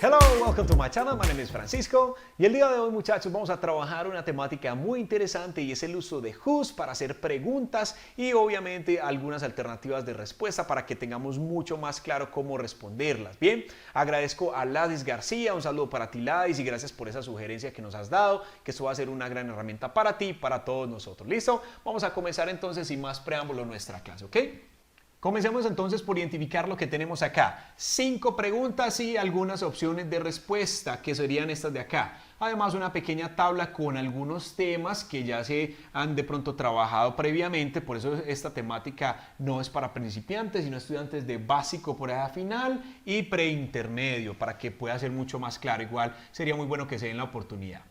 Hello, welcome to my channel. My name is Francisco y el día de hoy, muchachos, vamos a trabajar una temática muy interesante y es el uso de whos para hacer preguntas y obviamente algunas alternativas de respuesta para que tengamos mucho más claro cómo responderlas. Bien, agradezco a Ladis García, un saludo para ti, Ladis, y gracias por esa sugerencia que nos has dado, que esto va a ser una gran herramienta para ti y para todos nosotros. ¿Listo? Vamos a comenzar entonces sin más preámbulo nuestra clase, ¿ok? Comencemos entonces por identificar lo que tenemos acá. 5 preguntas y algunas opciones de respuesta, que serían estas de acá. Además, una pequeña tabla con algunos temas que ya se han de pronto trabajado previamente. Por eso esta temática no es para principiantes, sino estudiantes de básico por allá final y preintermedio, para que pueda ser mucho más claro. Igual sería muy bueno que se den la oportunidad.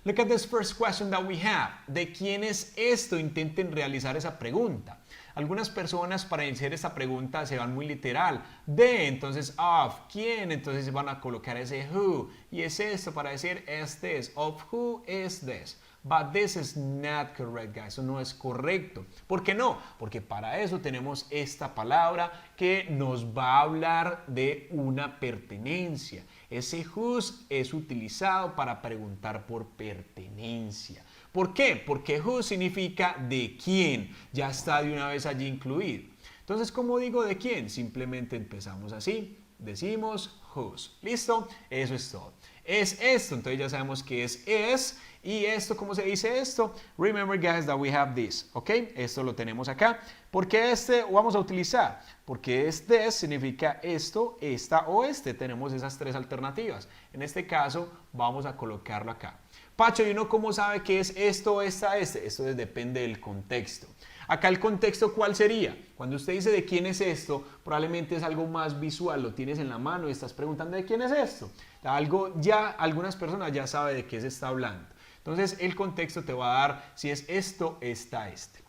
Look at this first question that we have. ¿De quién es esto? Intenten realizar esa pregunta. Algunas personas para hacer esta pregunta se van muy literal. De, entonces of, ¿quién? Entonces van a colocar ese who. Y es esto para decir es this. Of who is this? But this is not correct, guys. Eso no es correcto. ¿Por qué no? Porque para eso tenemos esta palabra que nos va a hablar de una pertenencia. Ese whose es utilizado para preguntar por pertenencia. ¿Por qué? Porque who significa de quién. Ya está de una vez allí incluido. Entonces, ¿cómo digo de quién? Simplemente empezamos así. Decimos whose. ¿Listo? Eso es todo. Es esto. Entonces ya sabemos que es. Y esto, ¿cómo se dice esto? Remember, guys, that we have this. ¿Ok? Esto lo tenemos acá. ¿Por qué este vamos a utilizar? Porque this significa esto, esta o este. Tenemos esas tres alternativas. En este caso, vamos a colocarlo acá. Pacho, ¿y uno cómo sabe qué es esto, esta, este? Esto depende del contexto. Acá el contexto, ¿cuál sería? Cuando usted dice de quién es esto, probablemente es algo más visual, lo tienes en la mano y estás preguntando de quién es esto. Algunas personas ya saben de qué se está hablando. Entonces el contexto te va a dar si es esto, esta, este.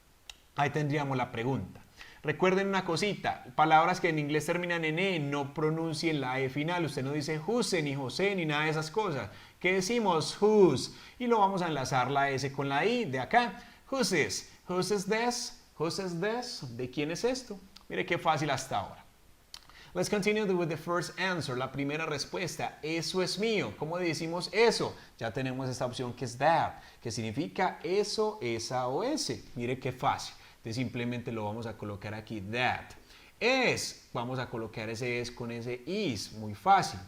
Ahí tendríamos la pregunta. Recuerden una cosita, palabras que en inglés terminan en E, no pronuncien la E final. Usted no dice whose, ni José, ni nada de esas cosas. ¿Qué decimos? Whose. Y lo vamos a enlazar la S con la I de acá. Whose is? Whose is this? Whose is this? ¿De quién es esto? Mire qué fácil hasta ahora. Let's continue with the first answer. La primera respuesta, eso es mío. ¿Cómo decimos eso? Ya tenemos esta opción que es that, que significa eso, esa o ese. Mire qué fácil. Entonces simplemente lo vamos a colocar aquí, that. Es, vamos a colocar ese es con ese is, muy fácil.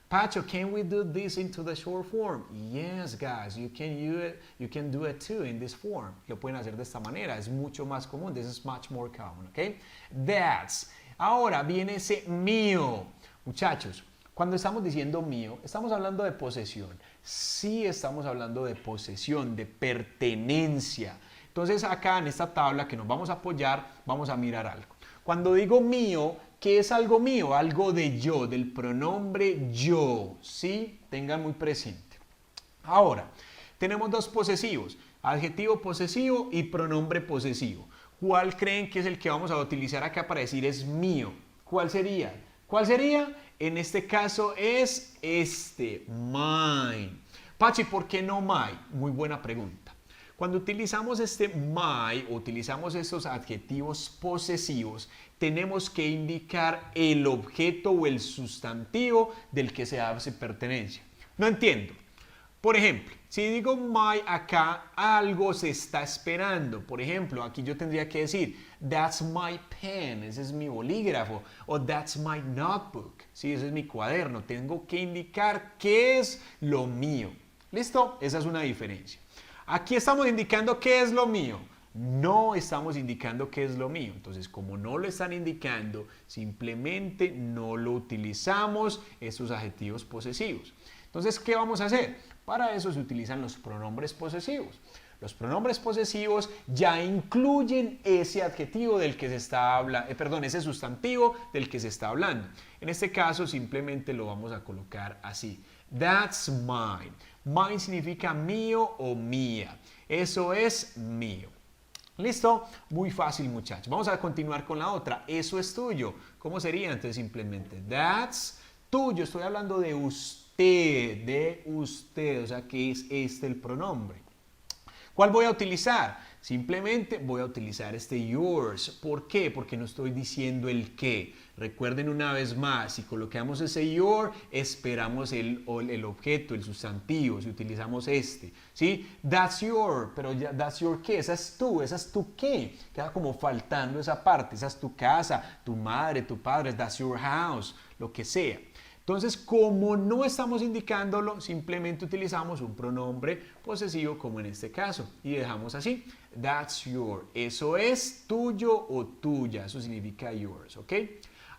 Pacho, can we do this into the short form? Yes, guys, you can do it too in this form. Lo pueden hacer de esta manera, es mucho más común. This is much more common, okay? That's. Ahora viene ese mío. Muchachos, cuando estamos diciendo mío, estamos hablando de posesión. Sí estamos hablando de posesión, de pertenencia. Entonces acá en esta tabla que nos vamos a apoyar, vamos a mirar algo. Cuando digo mío, ¿qué es algo mío? Algo de yo, del pronombre yo. ¿Sí? Tengan muy presente. Ahora, tenemos dos posesivos. Adjetivo posesivo y pronombre posesivo. ¿Cuál creen que es el que vamos a utilizar acá para decir es mío? ¿Cuál sería? ¿Cuál sería? En este caso es este, mine. Pachi, ¿por qué no my? Muy buena pregunta. Cuando utilizamos este my, o utilizamos estos adjetivos posesivos, tenemos que indicar el objeto o el sustantivo del que se hace pertenencia. No entiendo. Por ejemplo, si digo my acá, algo se está esperando. Por ejemplo, aquí yo tendría que decir, that's my pen, ese es mi bolígrafo. O that's my notebook, sí, ese es mi cuaderno. Tengo que indicar qué es lo mío. ¿Listo? Esa es una diferencia. Aquí estamos indicando qué es lo mío. No estamos indicando qué es lo mío. Entonces, como no lo están indicando, simplemente no lo utilizamos estos adjetivos posesivos. Entonces, ¿qué vamos a hacer? Para eso se utilizan los pronombres posesivos. Los pronombres posesivos ya incluyen ese adjetivo del que se está hablando, ese sustantivo del que se está hablando. En este caso, simplemente lo vamos a colocar así. That's mine. Mine significa mío o mía. Eso es mío. ¿Listo? Muy fácil, muchachos. Vamos a continuar con la otra. Eso es tuyo. ¿Cómo sería? Entonces simplemente that's tuyo. Estoy hablando de usted, o sea que es este el pronombre. ¿Cuál voy a utilizar? Simplemente voy a utilizar este yours. ¿Por qué? Porque no estoy diciendo el qué. Recuerden una vez más, si colocamos ese your, esperamos el objeto, el sustantivo, si utilizamos este. ¿Sí? That's your, pero ya, that's your qué, esa es tu qué. Queda como faltando esa parte, esa es tu casa, tu madre, tu padre, that's your house, lo que sea. Entonces, como no estamos indicándolo, simplemente utilizamos un pronombre posesivo como en este caso y dejamos así, that's your, eso es tuyo o tuya, eso significa yours, ¿ok?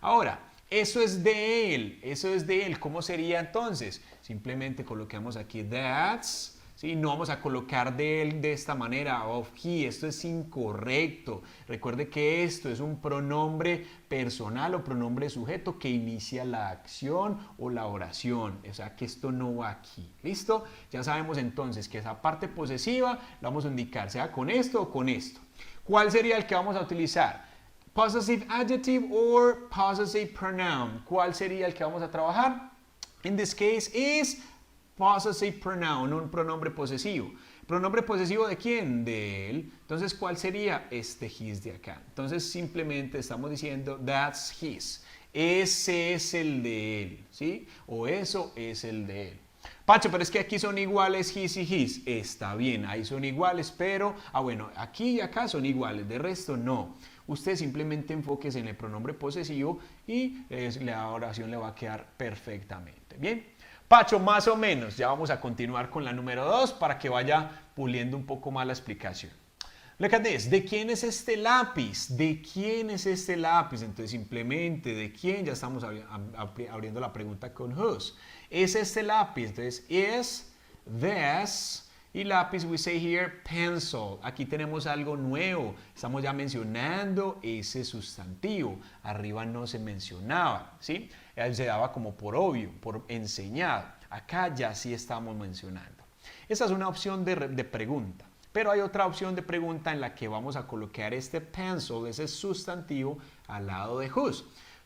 Ahora, eso es de él, ¿cómo sería entonces? Simplemente colocamos aquí that's, ¿sí? No vamos a colocar de él de esta manera, of he, esto es incorrecto. Recuerde que esto es un pronombre personal o pronombre sujeto que inicia la acción o la oración. O sea que esto no va aquí. ¿Listo? Ya sabemos entonces que esa parte posesiva la vamos a indicar, sea con esto o con esto. ¿Cuál sería el que vamos a utilizar? Possessive adjective or possessive pronoun. ¿Cuál sería el que vamos a trabajar? In this case is possessive pronoun, un pronombre posesivo. ¿Pronombre posesivo de quién? De él. Entonces, ¿cuál sería? Este his de acá. Entonces, simplemente estamos diciendo that's his. Ese es el de él, ¿sí? O eso es el de él. Pacho, pero es que aquí son iguales his y his. Está bien, ahí son iguales, pero, bueno, aquí y acá son iguales, de resto no. Usted simplemente enfóquese en el pronombre posesivo y la oración le va a quedar perfectamente. Bien. Pacho, más o menos, ya vamos a continuar con la número 2 para que vaya puliendo un poco más la explicación. Look at this. ¿De quién es este lápiz? ¿De quién es este lápiz? Entonces simplemente, ¿de quién? Ya estamos abriendo la pregunta con whose. ¿Es este lápiz? Entonces, is this, y lápiz, we say here, pencil. Aquí tenemos algo nuevo. Estamos ya mencionando ese sustantivo. Arriba no se mencionaba, ¿sí? Se daba como por obvio, por enseñado. Acá ya sí estamos mencionando. Esa es una opción de pregunta. Pero hay otra opción de pregunta en la que vamos a colocar este pencil, ese sustantivo, al lado de whose.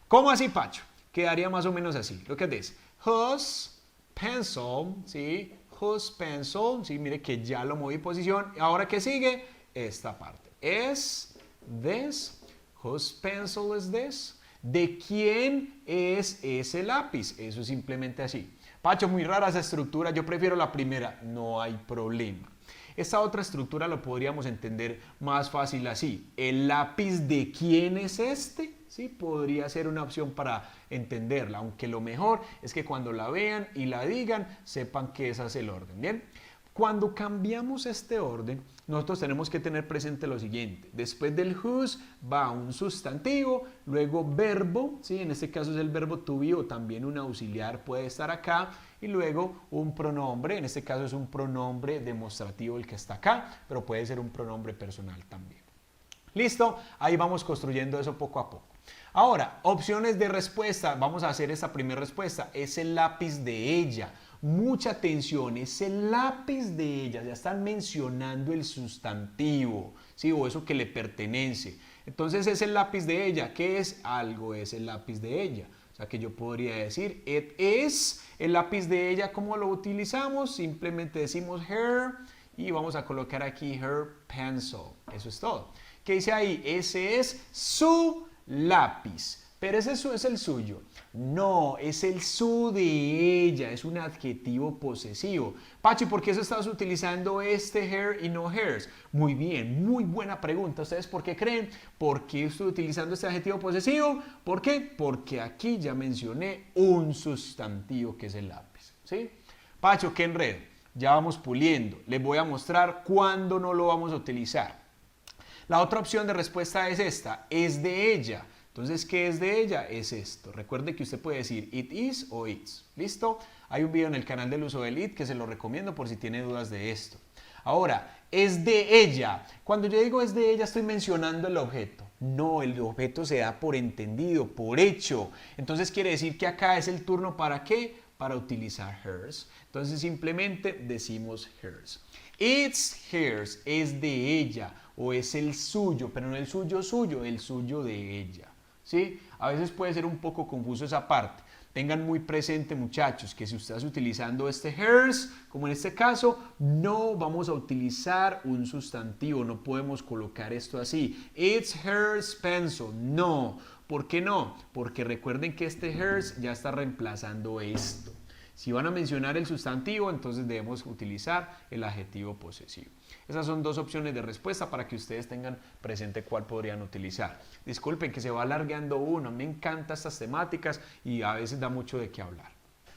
¿Cómo así, Pacho? Quedaría más o menos así. Look at this. Whose pencil, ¿sí? Whose pencil, ¿sí? Mire que ya lo moví posición. Ahora, ¿qué sigue? Esta parte. ¿Es this? Whose pencil is this? ¿De quién es ese lápiz? Eso es simplemente así. Pacho, muy rara esa estructura, yo prefiero la primera. No hay problema. Esta otra estructura lo podríamos entender más fácil así. ¿El lápiz de quién es este? Sí, podría ser una opción para entenderla, aunque lo mejor es que cuando la vean y la digan, sepan que ese es el orden. Bien. Cuando cambiamos este orden, nosotros tenemos que tener presente lo siguiente. Después del whose va un sustantivo, luego verbo, ¿sí? En este caso es el verbo to be o también un auxiliar puede estar acá, y luego un pronombre, en este caso es un pronombre demostrativo el que está acá, pero puede ser un pronombre personal también. ¿Listo? Ahí vamos construyendo eso poco a poco. Ahora, opciones de respuesta. Vamos a hacer esta primera respuesta. Es el lápiz de ella. Mucha atención, es el lápiz de ella. Ya están mencionando el sustantivo, ¿sí? O eso que le pertenece. Entonces es el lápiz de ella. ¿Qué es? Algo es el lápiz de ella. O sea que yo podría decir, it is el lápiz de ella. ¿Cómo lo utilizamos? Simplemente decimos her y vamos a colocar aquí her pencil. Eso es todo. ¿Qué dice ahí? Ese es su lápiz. Pero ese es el suyo. No, es el su de ella. Es un adjetivo posesivo. Pachi, ¿por qué eso estás utilizando este her y no hers? Muy bien, muy buena pregunta. ¿Ustedes por qué creen? ¿Por qué estoy utilizando este adjetivo posesivo? ¿Por qué? Porque aquí ya mencioné un sustantivo que es el lápiz. ¿Sí? Pacho, qué enredo. Ya vamos puliendo. Les voy a mostrar cuándo no lo vamos a utilizar. La otra opción de respuesta es esta, es de ella. Entonces, ¿qué es de ella? Es esto. Recuerde que usted puede decir it is o it's. ¿Listo? Hay un video en el canal del uso del it que se lo recomiendo por si tiene dudas de esto. Ahora, es de ella. Cuando yo digo es de ella, estoy mencionando el objeto. No, el objeto se da por entendido, por hecho. Entonces, quiere decir que acá es el turno ¿para qué? Para utilizar hers. Entonces, simplemente decimos hers. It's hers, es de ella o es el suyo, pero no el suyo suyo, el suyo de ella. ¿Sí? A veces puede ser un poco confuso esa parte. Tengan muy presente, muchachos, que si estás utilizando este hers, como en este caso, no vamos a utilizar un sustantivo, no podemos colocar esto así. It's hers pencil. No. ¿Por qué no? Porque recuerden que este hers ya está reemplazando esto. Si van a mencionar el sustantivo, entonces debemos utilizar el adjetivo posesivo. Esas son dos opciones de respuesta para que ustedes tengan presente cuál podrían utilizar. Disculpen que se va alargando uno, me encantan estas temáticas y a veces da mucho de qué hablar.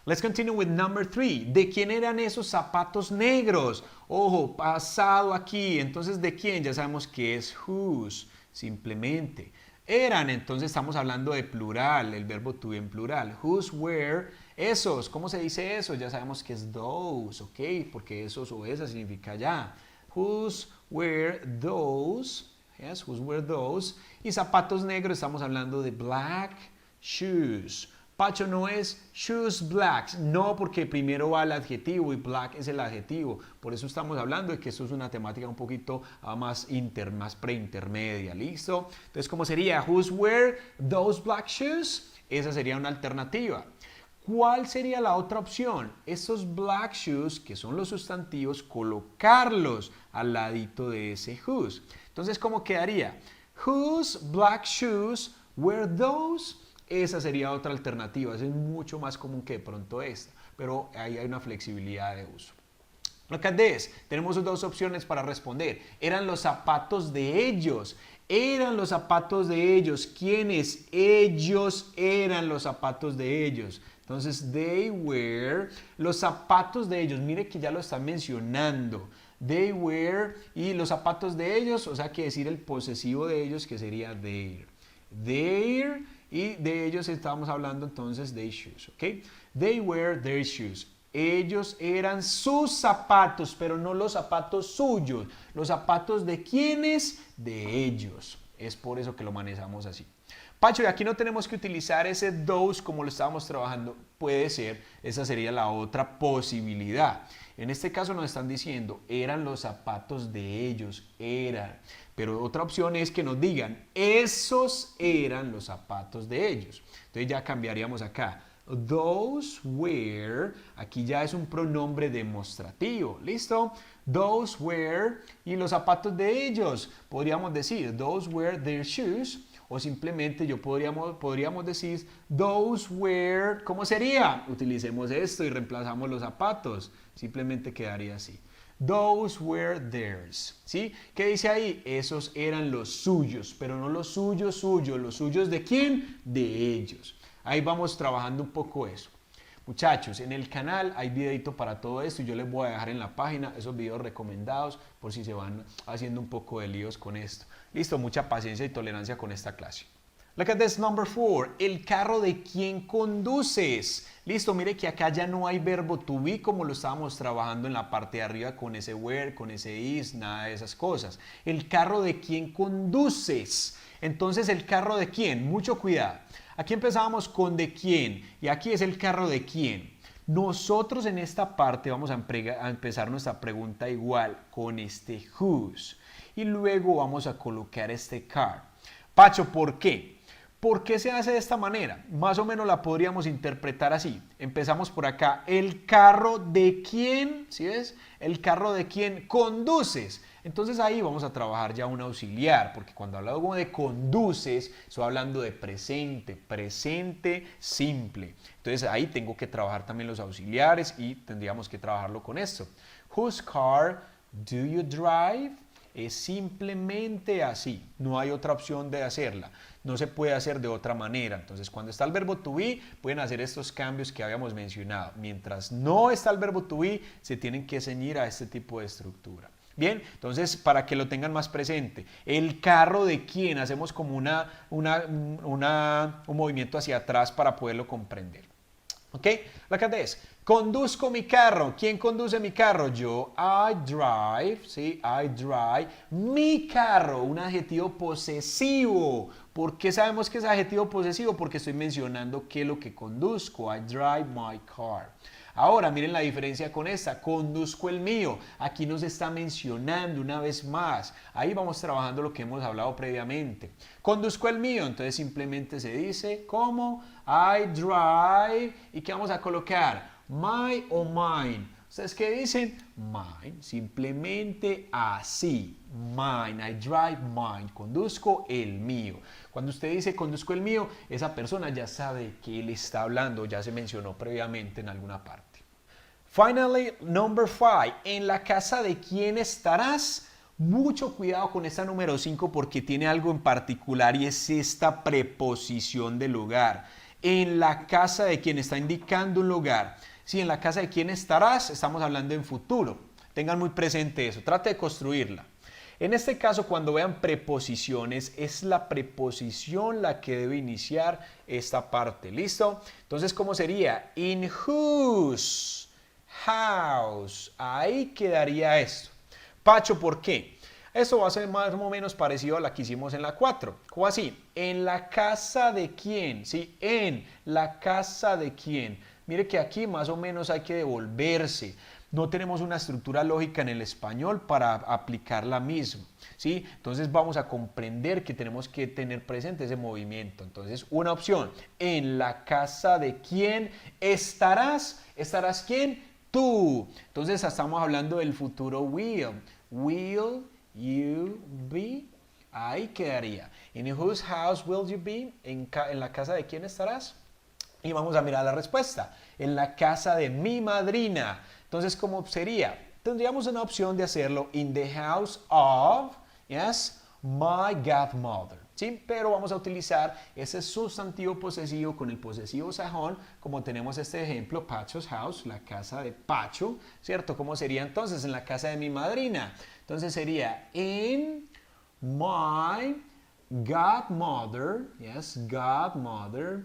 Let's continue with number 3. ¿De quién eran esos zapatos negros? Ojo, pasado aquí. Entonces, ¿de quién? Ya sabemos que es whose, simplemente. Eran, entonces estamos hablando de plural, el verbo to be en plural. Whose were, esos. ¿Cómo se dice eso? Ya sabemos que es those, ¿ok? Porque esos o esas significa ya. Whose were those, yes, whose were those. Y zapatos negros, estamos hablando de black shoes. Pacho, no es shoes blacks, no, porque primero va el adjetivo y black es el adjetivo. Por eso estamos hablando de que esto es una temática un poquito más preintermedia, ¿listo? Entonces, ¿cómo sería? Whose were those black shoes? Esa sería una alternativa. ¿Cuál sería la otra opción? Estos black shoes, que son los sustantivos, colocarlos al ladito de ese whose. Entonces, ¿cómo quedaría? Whose black shoes were those? Esa sería otra alternativa, es mucho más común que de pronto esta, pero ahí hay una flexibilidad de uso. Look at this, tenemos dos opciones para responder. Eran los zapatos de ellos. Eran los zapatos de ellos. ¿Quiénes? Ellos eran los zapatos de ellos. Entonces, they were, los zapatos de ellos. Mire que ya lo están mencionando. They were, y los zapatos de ellos, o sea, que decir el posesivo de ellos, que sería their. Their, y de ellos estábamos hablando entonces de shoes, ¿ok? They were their shoes. Ellos eran sus zapatos, pero no los zapatos suyos. ¿Los zapatos de quiénes? De ellos. Es por eso que lo manejamos así. Pacho, y aquí no tenemos que utilizar ese those como lo estábamos trabajando. Puede ser, esa sería la otra posibilidad. En este caso nos están diciendo, eran los zapatos de ellos, eran. Pero otra opción es que nos digan, esos eran los zapatos de ellos. Entonces ya cambiaríamos acá. Those were, aquí ya es un pronombre demostrativo, ¿listo? Those were, y los zapatos de ellos, podríamos decir, those were their shoes, o simplemente podríamos decir, those were, ¿cómo sería? Utilicemos esto y reemplazamos los zapatos, simplemente quedaría así. Those were theirs, ¿sí? ¿Qué dice ahí? Esos eran los suyos, pero no los suyos, ¿los suyos de quién? De ellos. Ahí vamos trabajando un poco eso. Muchachos, en el canal hay videito para todo esto y yo les voy a dejar en la página esos videos recomendados por si se van haciendo un poco de líos con esto. Listo, mucha paciencia y tolerancia con esta clase. Look at this number 4. El carro de quién conduces. Listo, mire que acá ya no hay verbo to be como lo estábamos trabajando en la parte de arriba con ese were, con ese is, nada de esas cosas. El carro de quién conduces. Entonces, ¿el carro de quién? Mucho cuidado. Aquí empezábamos con de quién y aquí es el carro de quién. Nosotros en esta parte vamos a empezar nuestra pregunta igual con este whose y luego vamos a colocar este car. Pacho, ¿por qué? ¿Por qué se hace de esta manera? Más o menos la podríamos interpretar así. Empezamos por acá. El carro de quién, ¿sí ves? El carro de quién conduces. Entonces ahí vamos a trabajar ya un auxiliar, porque cuando hablo de conduces, estoy hablando de presente, presente simple. Entonces ahí tengo que trabajar también los auxiliares y tendríamos que trabajarlo con esto. Whose car do you drive? Es simplemente así, no hay otra opción de hacerla, no se puede hacer de otra manera. Entonces cuando está el verbo to be pueden hacer estos cambios que habíamos mencionado. Mientras no está el verbo to be se tienen que ceñir a este tipo de estructura. Bien, entonces para que lo tengan más presente, el carro de quién, hacemos como un movimiento hacia atrás para poderlo comprender. ¿Ok? Look at this. Conduzco mi carro. ¿Quién conduce mi carro? Yo. I drive. ¿Sí? I drive. Mi carro. Un adjetivo posesivo. ¿Por qué sabemos que es adjetivo posesivo? Porque estoy mencionando qué es lo que conduzco. I drive my car. Ahora miren la diferencia con esta, conduzco el mío. Aquí nos está mencionando una vez más. Ahí vamos trabajando lo que hemos hablado previamente. Conduzco el mío, entonces simplemente se dice como I drive. ¿Y qué vamos a colocar? My o mine. ¿Ustedes qué dicen? Mine, simplemente así. Mine, I drive mine, conduzco el mío. Cuando usted dice conduzco el mío, esa persona ya sabe de qué le está hablando, ya se mencionó previamente en alguna parte. Finally, number 5, ¿en la casa de quién estarás? Mucho cuidado con esta número 5 porque tiene algo en particular y es esta preposición del lugar. En la casa de quién está indicando un lugar. Si en la casa de quién estarás, estamos hablando en futuro. Tengan muy presente eso, trate de construirla. En este caso, cuando vean preposiciones, es la preposición la que debe iniciar esta parte. ¿Listo? Entonces, ¿cómo sería? In whose house. Ahí quedaría esto. Pacho, ¿por qué? Esto va a ser más o menos parecido a la que hicimos en la 4. ¿Cómo así? ¿En la casa de quién? ¿Sí? En la casa de quién. Mire que aquí más o menos hay que devolverse. No tenemos una estructura lógica en el español para aplicar la misma, ¿sí? Entonces vamos a comprender que tenemos que tener presente ese movimiento. Entonces, una opción, en la casa de quién estarás. ¿Estarás quién? Tú. Entonces estamos hablando del futuro will. Will you be? Ahí quedaría. In whose house will you be? ¿En la casa de quién estarás? Y vamos a mirar la respuesta. En la casa de mi madrina. Entonces, ¿cómo sería? Tendríamos una opción de hacerlo in the house of, yes, my godmother. ¿Sí? Pero vamos a utilizar ese sustantivo posesivo con el posesivo sajón, como tenemos este ejemplo, Pacho's house, la casa de Pacho, ¿cierto? ¿Cómo sería entonces? En la casa de mi madrina. Entonces sería in my godmother, yes, godmother,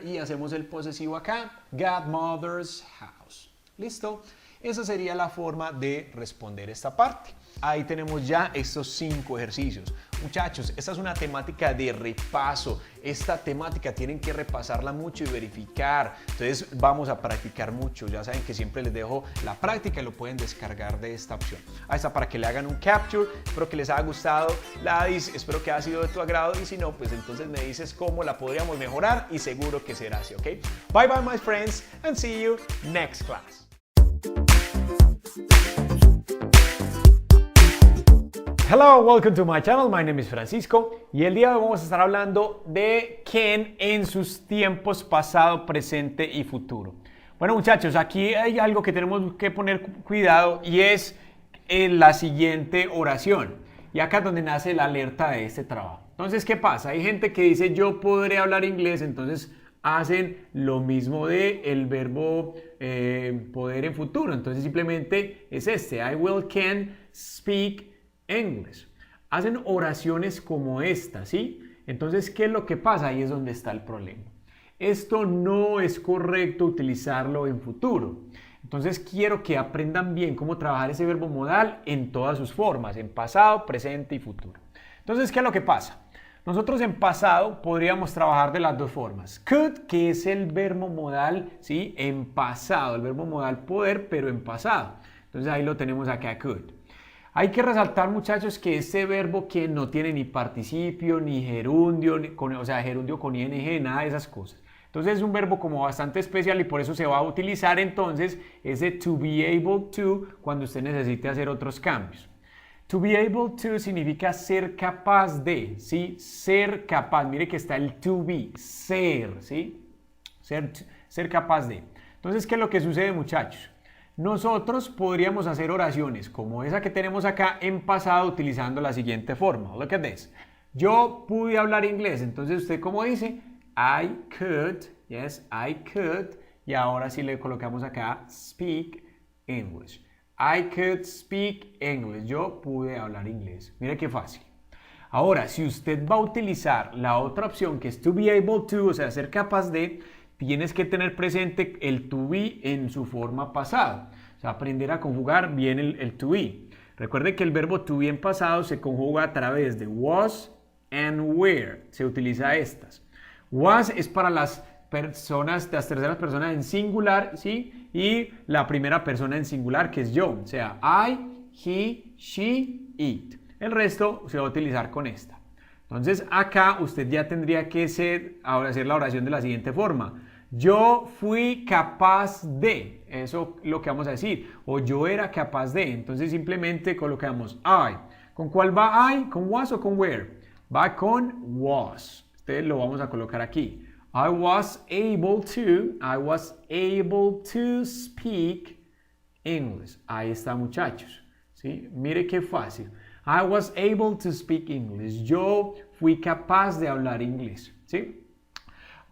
y hacemos el posesivo acá, godmother's house. ¿Listo? Esa sería la forma de responder esta parte. Ahí tenemos ya estos 5 ejercicios. Muchachos, esta es una temática de repaso. Esta temática tienen que repasarla mucho y verificar. Entonces vamos a practicar mucho. Ya saben que siempre les dejo la práctica y lo pueden descargar de esta opción. Ahí está para que le hagan un capture. Espero que les haya gustado. Ladis, espero que haya sido de tu agrado. Y si no, pues entonces me dices cómo la podríamos mejorar y seguro que será así, ¿ok? Bye bye, my friends, and see you next class. Hello, welcome to my channel. My name is Francisco y el día de hoy vamos a estar hablando de Ken en sus tiempos pasado, presente y futuro. Bueno, muchachos, aquí hay algo que tenemos que poner cuidado y es en la siguiente oración. Y acá es donde nace la alerta de este trabajo. Entonces, ¿qué pasa? Hay gente que dice yo podré hablar inglés, entonces hacen lo mismo de el verbo poder en futuro. Entonces simplemente es este, I will can speak English. Hacen oraciones como esta, ¿sí? Entonces, ¿qué es lo que pasa? Ahí es donde está el problema. Esto no es correcto utilizarlo en futuro. Entonces, quiero que aprendan bien cómo trabajar ese verbo modal en todas sus formas, en pasado, presente y futuro. Entonces, ¿qué es lo que pasa? Nosotros en pasado podríamos trabajar de las dos formas. Could, que es el verbo modal, ¿sí? En pasado, el verbo modal poder, pero en pasado. Entonces, ahí lo tenemos acá, could. Hay que resaltar, muchachos, que este verbo que no tiene ni participio, ni gerundio, o sea, gerundio con ing, nada de esas cosas. Entonces es un verbo como bastante especial y por eso se va a utilizar entonces ese to be able to cuando usted necesite hacer otros cambios. To be able to significa ser capaz de, ¿sí? Ser capaz. Mire que está el to be, ser, ¿sí? Ser capaz de. Entonces, ¿qué es lo que sucede, muchachos? Nosotros podríamos hacer oraciones como esa que tenemos acá en pasado utilizando la siguiente forma. Look at this. Yo pude hablar inglés, entonces usted ¿cómo dice? I could, yes, I could. Y ahora sí le colocamos acá speak English. I could speak English. Yo pude hablar inglés. Mire qué fácil. Ahora, si usted va a utilizar la otra opción que es to be able to, o sea, ser capaz de, tienes que tener presente el to be en su forma pasada. O sea, aprender a conjugar bien el to be. Recuerde que el verbo to be en pasado se conjuga a través de was and were. Se utiliza estas. Was es para las personas, las terceras personas en singular, ¿sí? Y la primera persona en singular, que es yo. O sea, I, he, she, it. El resto se va a utilizar con esta. Entonces, acá usted ya tendría que hacer la oración de la siguiente forma. Yo fui capaz de, eso es lo que vamos a decir, o yo era capaz de, entonces simplemente colocamos I. ¿Con cuál va I? ¿Con was o con were? Va con was. Ustedes lo vamos a colocar aquí. I was able to speak English. Ahí está, muchachos. ¿Sí? Mire qué fácil. I was able to speak English. Yo fui capaz de hablar inglés. ¿Sí?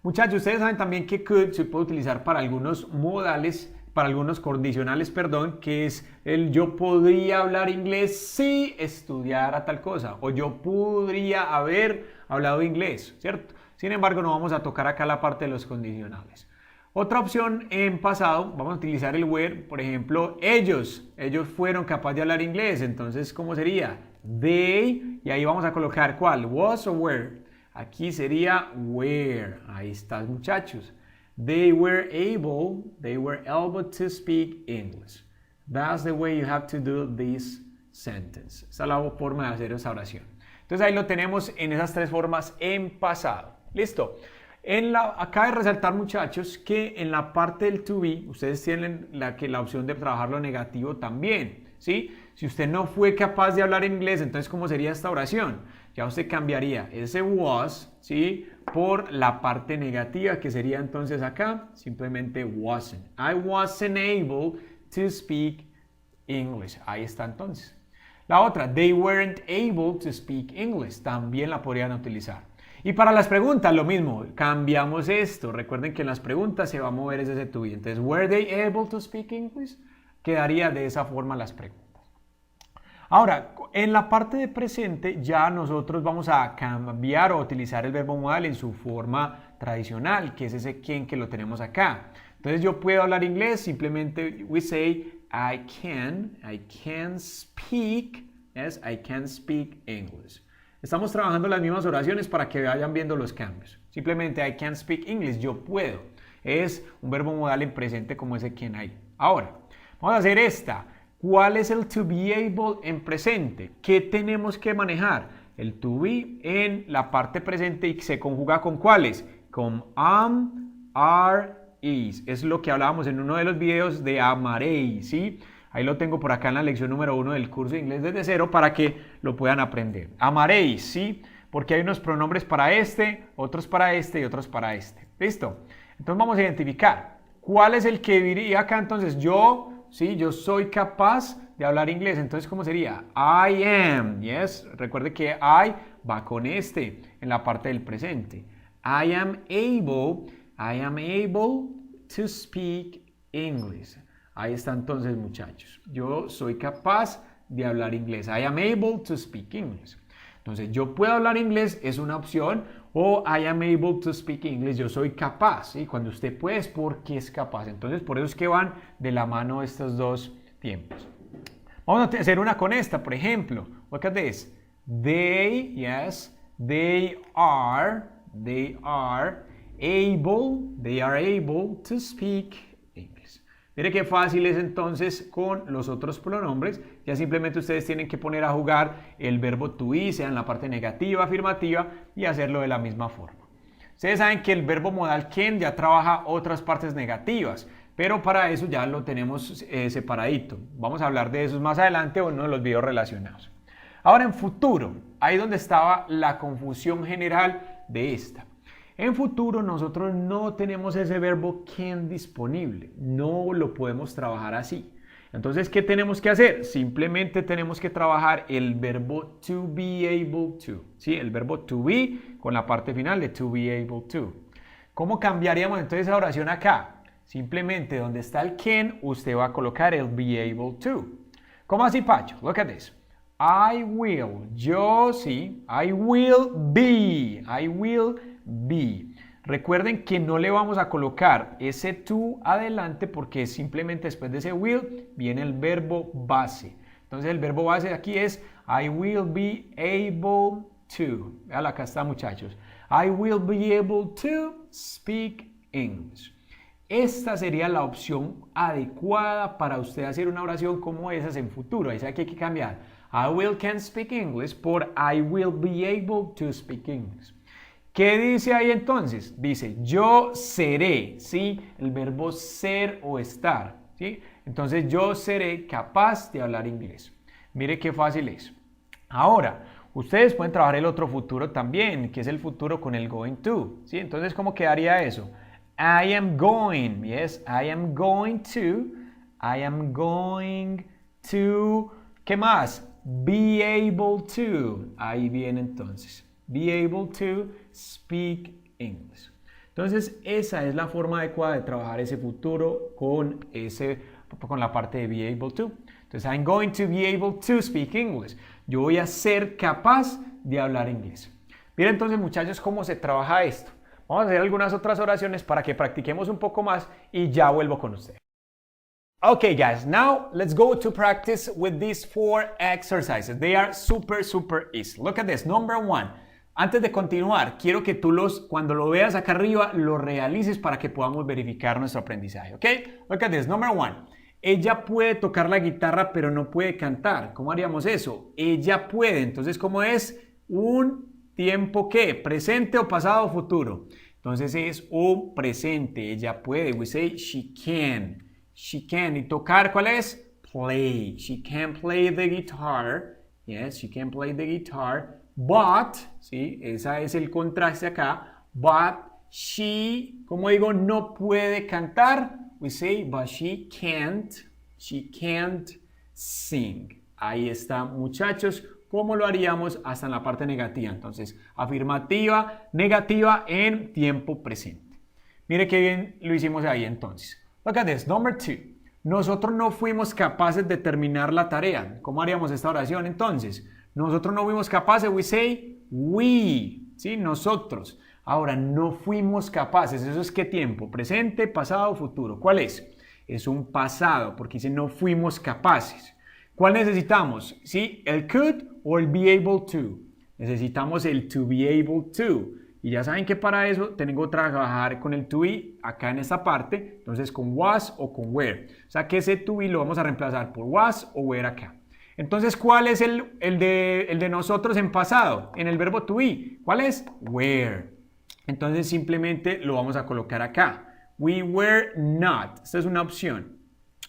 Muchachos, ustedes saben también que could se puede utilizar para algunos modales, para algunos condicionales, perdón, que es el yo podría hablar inglés si estudiara tal cosa, o yo podría haber hablado inglés, ¿cierto? Sin embargo, no vamos a tocar acá la parte de los condicionales. Otra opción en pasado, vamos a utilizar el were, por ejemplo, ellos fueron capaces de hablar inglés, entonces, ¿cómo sería? They, y ahí vamos a colocar ¿cuál? Was o were. Aquí sería were. Ahí está, muchachos. They were able to speak English. That's the way you have to do this sentence. Esa es la forma de hacer esa oración. Entonces ahí lo tenemos en esas tres formas en pasado. Listo. Acá de resaltar, muchachos, que en la parte del to be, ustedes tienen la opción de trabajarlo negativo también, ¿sí? Si usted no fue capaz de hablar inglés, entonces, ¿cómo sería esta oración? Ya usted cambiaría ese was, ¿sí? Por la parte negativa, que sería entonces acá, simplemente wasn't. I wasn't able to speak English. Ahí está entonces. La otra, they weren't able to speak English. También la podrían utilizar. Y para las preguntas, lo mismo, cambiamos esto. Recuerden que en las preguntas se va a mover ese to be. Entonces, were they able to speak English? Quedaría de esa forma las preguntas. Ahora, en la parte de presente ya nosotros vamos a cambiar o utilizar el verbo modal en su forma tradicional, que es ese can que lo tenemos acá. Entonces yo puedo hablar inglés, simplemente we say I can speak, yes, I can speak English. Estamos trabajando las mismas oraciones para que vayan viendo los cambios. Simplemente I can speak English, yo puedo. Es un verbo modal en presente como ese can ahí. Ahora, vamos a hacer esta. ¿Cuál es el to be able en presente? ¿Qué tenemos que manejar? El to be en la parte presente y se conjuga con ¿cuáles? Con am, are, is. Es lo que hablábamos en uno de los videos de amaréis, ¿sí? Ahí lo tengo por acá en la lección número 1 del curso de inglés desde cero para que lo puedan aprender. Amaréis, ¿sí? Porque hay unos pronombres para este, otros para este y otros para este. ¿Listo? Entonces vamos a identificar. ¿Cuál es el que diría acá? Entonces yo... Sí, yo soy capaz de hablar inglés. Entonces, ¿cómo sería? I am. Yes. Recuerde que I va con este en la parte del presente. I am able to speak English. Ahí está entonces, muchachos. Yo soy capaz de hablar inglés. I am able to speak English. Entonces, yo puedo hablar inglés es una opción, o I am able to speak English, yo soy capaz. ¿Sí? Cuando usted puede es porque es capaz. Entonces, por eso es que van de la mano estos dos tiempos. Vamos a hacer una con esta, por ejemplo. Look at this. They are able to speak English. Mire qué fácil es entonces con los otros pronombres. Ya simplemente ustedes tienen que poner a jugar el verbo to be, sea en la parte negativa, afirmativa, y hacerlo de la misma forma. Ustedes saben que el verbo modal can ya trabaja otras partes negativas, pero para eso ya lo tenemos separadito. Vamos a hablar de eso más adelante o en uno de los videos relacionados. Ahora en futuro, ahí donde estaba la confusión general de esta. En futuro nosotros no tenemos ese verbo can disponible, no lo podemos trabajar así. Entonces, ¿qué tenemos que hacer? Simplemente tenemos que trabajar el verbo to be able to, ¿sí? El verbo to be con la parte final de to be able to. ¿Cómo cambiaríamos entonces esa oración acá? Simplemente donde está el can, usted va a colocar el be able to. ¿Cómo así, Pacho? Look at this. I will, yo sí, I will be. Recuerden que no le vamos a colocar ese to adelante porque simplemente después de ese will viene el verbo base. Entonces el verbo base aquí es I will be able to. Vean, acá está, muchachos. I will be able to speak English. Esta sería la opción adecuada para usted hacer una oración como esas en futuro. Ahí sabe que hay que cambiar I will can speak English por I will be able to speak English. ¿Qué dice ahí entonces? Dice yo seré, ¿sí? El verbo ser o estar, ¿sí? Entonces yo seré capaz de hablar inglés. Mire qué fácil es. Ahora, ustedes pueden trabajar el otro futuro también, que es el futuro con el going to, ¿sí? Entonces, ¿cómo quedaría eso? I am going, yes, I am going to, ¿qué más? Be able to, ahí viene entonces, be able to speak English. Entonces, esa es la forma adecuada de trabajar ese futuro con la parte de be able to. Entonces, I'm going to be able to speak English. Yo voy a ser capaz de hablar inglés. Miren entonces, muchachos, cómo se trabaja esto. Vamos a hacer algunas otras oraciones para que practiquemos un poco más y ya vuelvo con ustedes. Okay, guys, now let's go to practice with these 4 exercises. They are super easy. Look at this. Number 1. Antes de continuar, quiero que tú cuando lo veas acá arriba, lo realices para que podamos verificar nuestro aprendizaje. ¿Ok? Look at this. Number 1. Ella puede tocar la guitarra, pero no puede cantar. ¿Cómo haríamos eso? Ella puede. Entonces, ¿cómo es? Un tiempo ¿qué? ¿Presente o pasado o futuro? Entonces es un presente. Ella puede. We say she can. She can. ¿Y tocar cuál es? Play. She can play the guitar. Yes, she can play the guitar. But, ¿sí? Ese es el contraste acá. But she, como digo, no puede cantar. We say, but she can't sing. Ahí está, muchachos. ¿Cómo lo haríamos hasta en la parte negativa? Entonces, afirmativa, negativa en tiempo presente. Mire qué bien lo hicimos ahí entonces. Look at this. Number 2. Nosotros no fuimos capaces de terminar la tarea. ¿Cómo haríamos esta oración entonces? Nosotros no fuimos capaces. We say we. ¿Sí? Nosotros. Ahora, no fuimos capaces. ¿Eso es qué tiempo? ¿Presente, pasado, futuro? ¿Cuál es? Es un pasado, porque dice no fuimos capaces. ¿Cuál necesitamos? ¿Sí? ¿El could o el be able to? Necesitamos el to be able to. Y ya saben que para eso tengo que trabajar con el to be acá en esta parte. Entonces con was o con were. O sea que ese to be lo vamos a reemplazar por was o were acá. Entonces, ¿cuál es el de nosotros en pasado? En el verbo to be. ¿Cuál es? Were. Entonces simplemente lo vamos a colocar acá. We were not. Esta es una opción.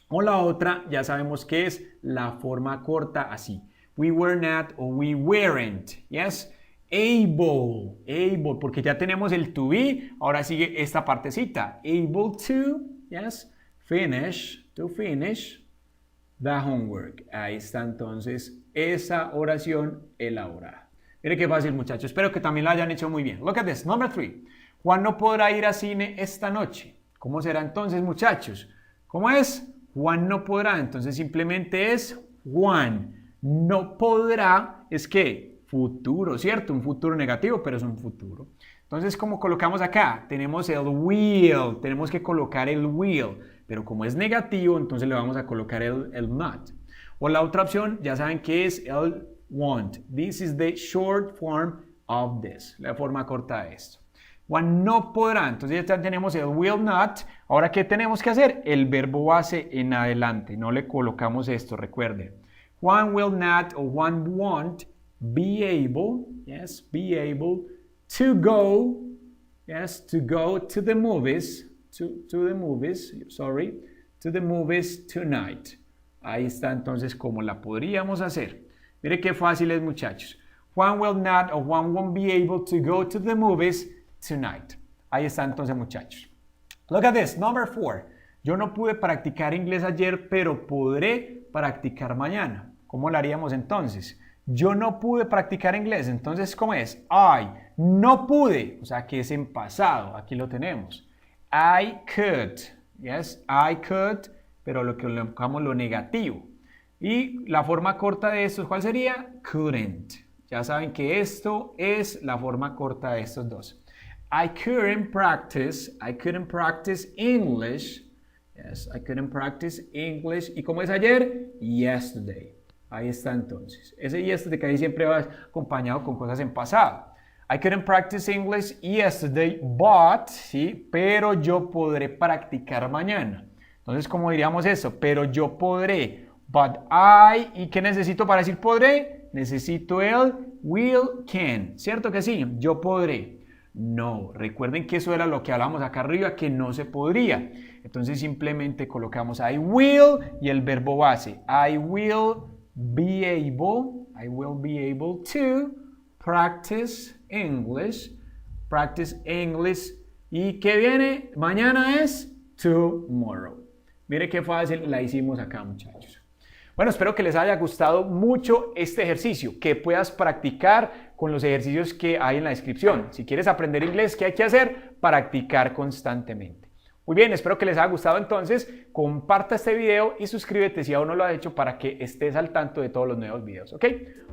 O la otra, ya sabemos que es la forma corta así. We were not o we weren't. Yes. Able, porque ya tenemos el to be, ahora sigue esta partecita. Able to, yes, to finish the homework. Ahí está entonces esa oración elaborada. Mire qué fácil, muchachos. Espero que también la hayan hecho muy bien. Look at this. Number 3. Juan no podrá ir al cine esta noche. ¿Cómo será entonces, muchachos? ¿Cómo es? Juan no podrá. Entonces simplemente es Juan. No podrá es que futuro, ¿cierto? Un futuro negativo, pero es un futuro. Entonces, ¿cómo colocamos acá? Tenemos el will, tenemos que colocar el will, pero como es negativo, entonces le vamos a colocar el not. O la otra opción, ya saben que es el won't. This is the short form of this, la forma corta de esto. Juan no podrá, entonces ya tenemos el will not. Ahora, ¿qué tenemos que hacer? El verbo base en adelante, no le colocamos esto, recuerden. Juan will not o Juan won't be able, yes, be able to go, yes, to go to the movies, to the movies tonight. Ahí está entonces cómo la podríamos hacer. Mire qué fácil es, muchachos. Juan will not o Juan won't be able to go to the movies tonight. Ahí está entonces, muchachos. Look at this, number 4. Yo no pude practicar inglés ayer, pero podré practicar mañana. ¿Cómo lo haríamos entonces? Yo no pude practicar inglés, entonces, ¿cómo es? I no pude, o sea que es en pasado, aquí lo tenemos. I could, yes, I could, pero lo que colocamos lo negativo. Y la forma corta de esto, ¿cuál sería? Couldn't. Ya saben que esto es la forma corta de estos dos. I couldn't practice English. Yes, I couldn't practice English. ¿Y cómo es ayer? Yesterday. Ahí está entonces. Ese yesterday que ahí siempre va acompañado con cosas en pasado. I couldn't practice English yesterday, but, ¿sí? Pero yo podré practicar mañana. Entonces, ¿cómo diríamos eso? Pero yo podré. But I, ¿y qué necesito para decir podré? Necesito el will, can. ¿Cierto que sí? Yo podré. No, recuerden que eso era lo que hablamos acá arriba, que no se podría. Entonces simplemente colocamos I will y el verbo base. I will be able to practice English. Practice English. ¿Y qué viene? Mañana es tomorrow. Mire qué fácil la hicimos acá, muchachos. Bueno, espero que les haya gustado mucho este ejercicio, que puedas practicar con los ejercicios que hay en la descripción. Si quieres aprender inglés, ¿qué hay que hacer? Practicar constantemente. Muy bien, espero que les haya gustado entonces. Comparta este video y suscríbete si aún no lo has hecho para que estés al tanto de todos los nuevos videos. ¿Ok?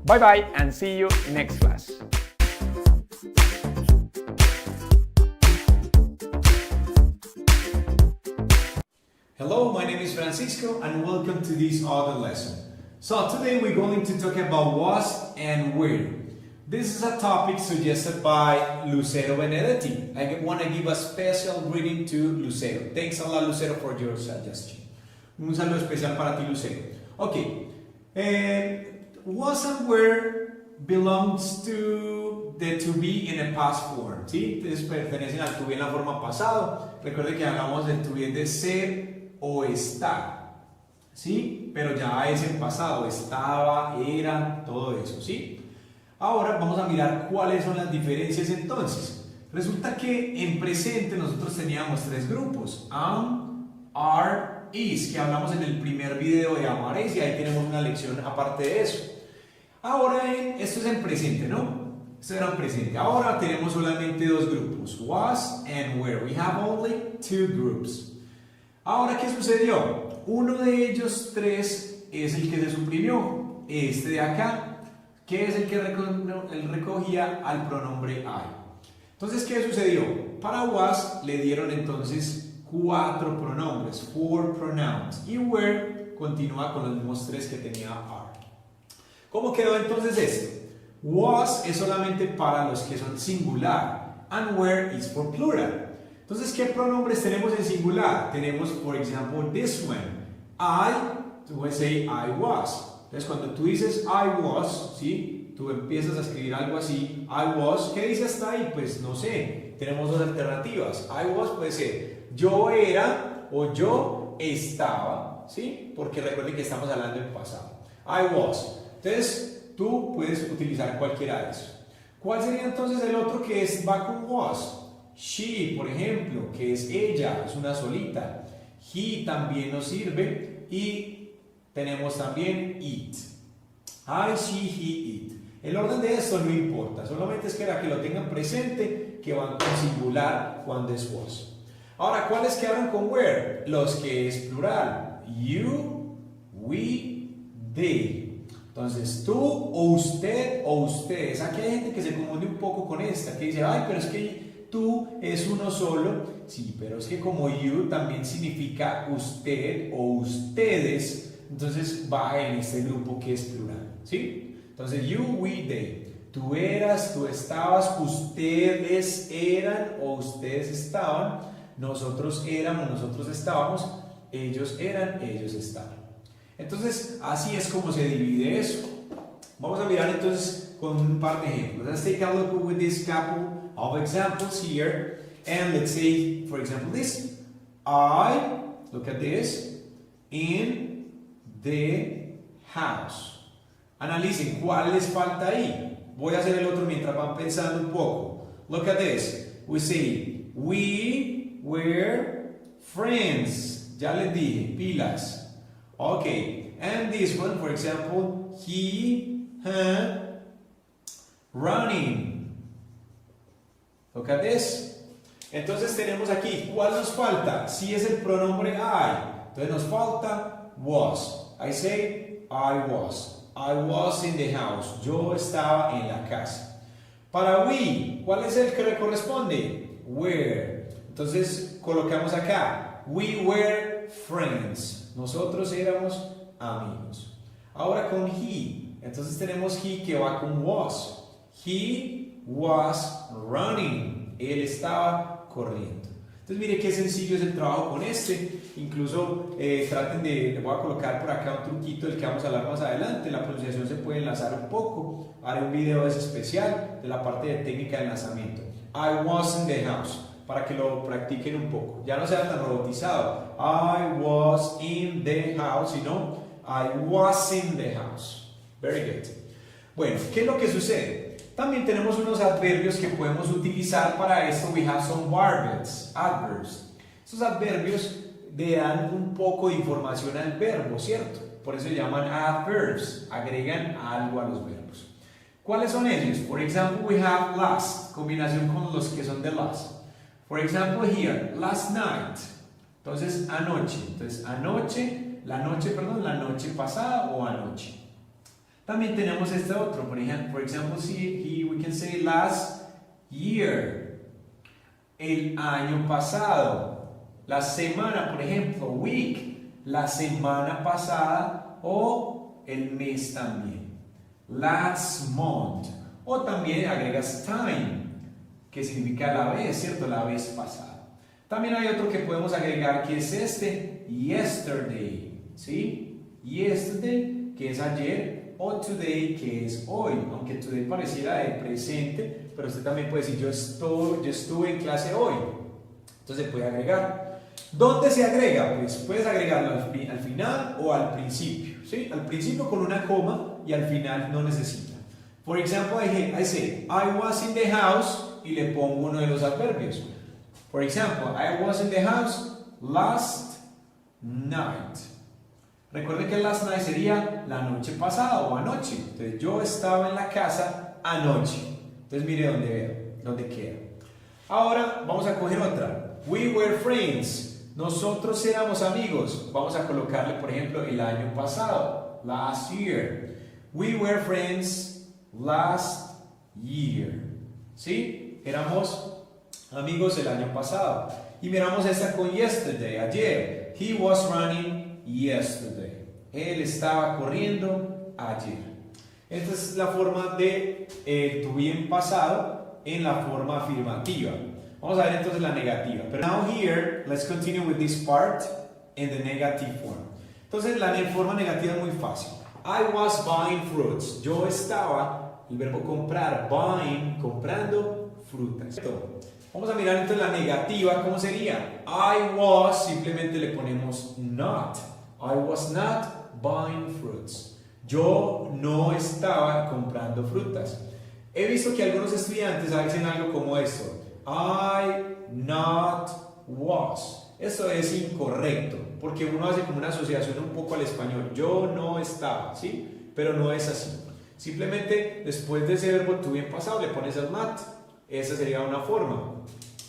Bye bye and see you next class. Hello, my name is Francisco and welcome to this other lesson. So today we're going to talk about was and where. This is a topic suggested by Lucero Benedetti. I want to give a special greeting to Lucero. Thanks a lot, Lucero, for your suggestion. Un saludo especial para ti, Lucero. Okay, was and where belongs to the to be in a past form. ¿Sí? Entonces pertenecen al to be en la forma pasado. Recuerde que hablamos del to be de ser o estar, ¿sí? Pero ya es en pasado, estaba, era, todo eso, ¿sí? Ahora vamos a mirar cuáles son las diferencias entonces. Resulta que en presente nosotros teníamos tres grupos, am, are, is, que hablamos en el primer video de am, are, is, y ahí tenemos una lección aparte de eso. Ahora esto es en presente, ¿no? Esto era en presente. Ahora tenemos solamente dos grupos, was and where. We have only two groups. Ahora, ¿qué sucedió? Uno de ellos tres es el que se suprimió, este de acá, que es el que recogía al pronombre I. Entonces, ¿qué sucedió? Para was le dieron entonces 4 pronombres, 4 pronouns, y where continúa con los mismos 3 que tenía are. ¿Cómo quedó entonces esto? Was es solamente para los que son singular, and where is for plural. Entonces, ¿qué pronombres tenemos en singular? Tenemos, por ejemplo, this one. I, tú puedes decir I was. Entonces, cuando tú dices I was, ¿sí? Tú empiezas a escribir algo así, I was, ¿qué dice hasta ahí? Pues no sé, tenemos dos alternativas. I was puede ser yo era o yo estaba, ¿sí? Porque recuerden que estamos hablando en pasado. I was. Entonces, tú puedes utilizar cualquiera de esos. ¿Cuál sería entonces el otro que va con was? She, por ejemplo, que es ella, es una solita. He también nos sirve. Y tenemos también it. I, she, he, it. El orden de esto no importa, solamente es que lo tengan presente, que van con singular cuando es was. Ahora, ¿cuáles quedaron con where? Los que es plural. You, we, they. Entonces, tú o usted o ustedes. Aquí hay gente que se confunde un poco con esta, que dice, ay, pero es que tú es uno solo. Sí, pero es que como you también significa usted o ustedes, entonces va en este grupo que es plural, ¿sí? Entonces, you, we, they. Tú eras, tú estabas, ustedes eran o ustedes estaban, nosotros éramos, nosotros estábamos, ellos eran, ellos estaban. Entonces, así es como se divide eso. Vamos a mirar entonces con un par de ejemplos. Let's take a look with this couple of examples here, and let's say, for example, this. I, look at this, in the house. Analicen cuál les falta ahí. Voy a hacer el otro mientras van pensando un poco. Look at this. We say, we were friends. Ya les dije, pilas. Okay, and this one, for example, he, her, running. Look at this. Entonces tenemos aquí, ¿cuál nos falta? Si es el pronombre I, entonces nos falta was. I say, I was. I was in the house. Yo estaba en la casa. Para we, ¿cuál es el que le corresponde? Were. Entonces colocamos acá, we were friends. Nosotros éramos amigos. Ahora con he, entonces tenemos he que va con was. He was running. Él estaba corriendo. Entonces mire qué sencillo es el trabajo con este. Incluso traten de, le voy a colocar por acá un truquito del que vamos a hablar más adelante. La pronunciación se puede enlazar un poco. Haré un video especial de la parte de técnica de enlazamiento. I was in the house, para que lo practiquen un poco. Ya no sea tan robotizado. I was in the house, sino I was in the house. Very good. Bueno, ¿qué es lo que sucede? También tenemos unos adverbios que podemos utilizar para esto. We have some adverbs. Estos adverbios le dan un poco de información al verbo, ¿cierto? Por eso se llaman adverbs. Agregan algo a los verbos. ¿Cuáles son ellos? For example, we have last, combinación con los que son de last. For example, here, last night. Entonces, anoche. Entonces, la noche pasada o anoche. También tenemos este otro, por ejemplo, we can say last year, el año pasado, la semana, por ejemplo, week, la semana pasada o el mes también, last month, o también agregas time, que significa la vez, ¿cierto? La vez pasada. También hay otro que podemos agregar que es este, yesterday, ¿sí? Yesterday, que es ayer, o today, que es hoy, aunque today pareciera de presente, pero usted también puede decir yo estuve en clase hoy, entonces se puede agregar. ¿Dónde se agrega? Pues puedes agregarlo al final o al principio, ¿sí? Al principio con una coma y al final no necesita. Por ejemplo, I say, I was in the house y le pongo uno de los adverbios. Por ejemplo, I was in the house last night. Recuerden que last night sería la noche pasada o anoche. Entonces yo estaba en la casa anoche. Entonces mire dónde queda. Ahora vamos a coger otra. We were friends. Nosotros éramos amigos. Vamos a colocarle, por ejemplo, el año pasado. Last year. We were friends last year. ¿Sí? Éramos amigos el año pasado. Y miramos esta con yesterday, ayer. He was running yesterday. Él estaba corriendo ayer. Esta es la forma de to be en pasado en la forma afirmativa. Vamos a ver entonces la negativa. Pero now here, let's continue with this part in the negative form. Entonces la forma negativa es muy fácil. I was buying fruits. Yo estaba, el verbo comprar, buying, comprando frutas. Vamos a mirar entonces la negativa, ¿cómo sería? I was, simplemente le ponemos not. I was not buying fruits. Yo no estaba comprando frutas. He visto que algunos estudiantes hacen algo como esto. I not was. Eso es incorrecto, porque uno hace como una asociación un poco al español. Yo no estaba, ¿sí? Pero no es así. Simplemente después de ese verbo to be en pasado le pones el not. Esa sería una forma.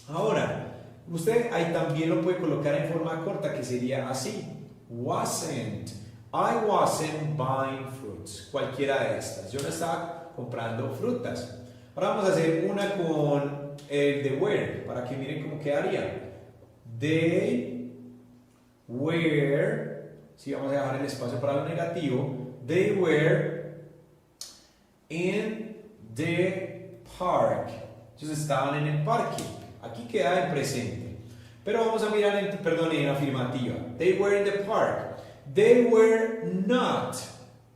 Ahora, usted ahí también lo puede colocar en forma corta, que sería así. Wasn't. I wasn't buying fruits. Cualquiera de estas. Yo no estaba comprando frutas. Ahora vamos a hacer una con el de were, para que miren cómo quedaría. They were, si vamos a dejar el espacio para lo negativo, they were in the park. Ellos estaban en el parque. Aquí queda en presente. Pero vamos a mirar en afirmativa. They were in the park. They were not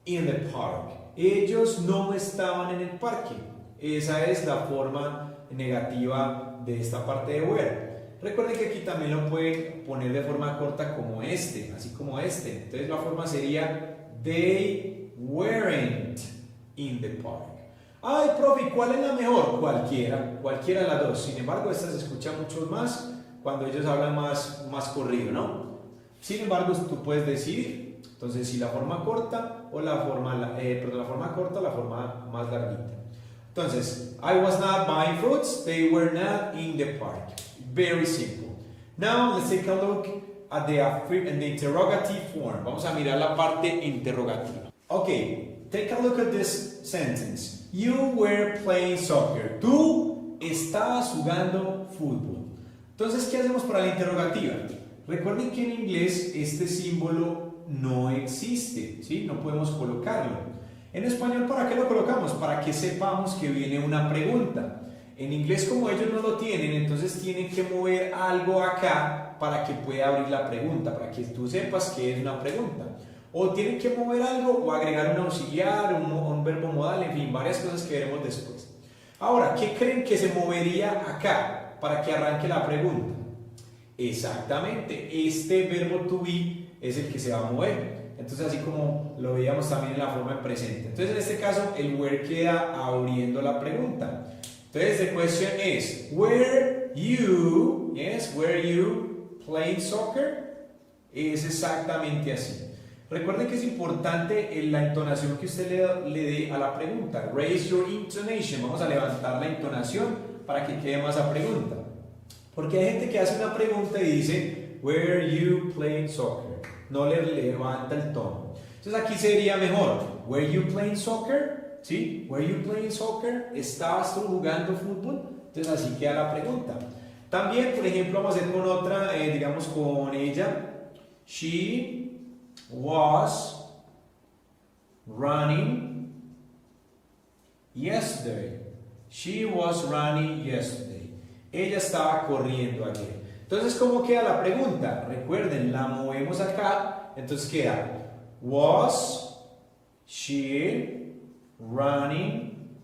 in the park. Ellos no estaban en el parque. Esa es la forma negativa de esta parte de were. Recuerden que aquí también lo pueden poner de forma corta como este, así como este. Entonces la forma sería they weren't in the park. Ay, profe, ¿cuál es la mejor? Cualquiera de las dos. Sin embargo, esta se escucha mucho más cuando ellos hablan más corrido, ¿no? Sin embargo, tú puedes decidir. Entonces, si la forma corta o la forma corta o la forma más larguita. Entonces, I was not buying fruits. They were not in the park. Very simple. Now, let's take a look at the interrogative form. Vamos a mirar la parte interrogativa. Okay, take a look at this sentence. You were playing soccer. Tú estabas jugando fútbol. Entonces, ¿qué hacemos para la interrogativa? Recuerden que en inglés este símbolo no existe, ¿sí? No podemos colocarlo. En español, ¿para qué lo colocamos? Para que sepamos que viene una pregunta. En inglés, como ellos no lo tienen, entonces tienen que mover algo acá para que pueda abrir la pregunta, para que tú sepas que es una pregunta. O tienen que mover algo o agregar un auxiliar, un verbo modal, en fin, varias cosas que veremos después. Ahora, ¿qué creen que se movería acá para que arranque la pregunta? Exactamente, este verbo to be es el que se va a mover. Entonces, así como lo veíamos también en la forma de presente. Entonces, en este caso, el where queda abriendo la pregunta. Entonces, the question is, were you playing soccer? Es exactamente así. Recuerden que es importante la entonación que usted le dé a la pregunta. Raise your intonation. Vamos a levantar la entonación para que quede más a pregunta. Porque hay gente que hace una pregunta y dice, were you playing soccer? No le levanta el tono. Entonces aquí sería mejor, were you playing soccer? ¿Sí? Were you playing soccer? ¿Estabas tú jugando fútbol? Entonces así queda la pregunta. También, por ejemplo, vamos a hacer con otra, digamos con ella. She was running yesterday. She was running yesterday. Ella estaba corriendo ayer. Entonces, ¿cómo queda la pregunta? Recuerden, la movemos acá. Entonces queda, was she running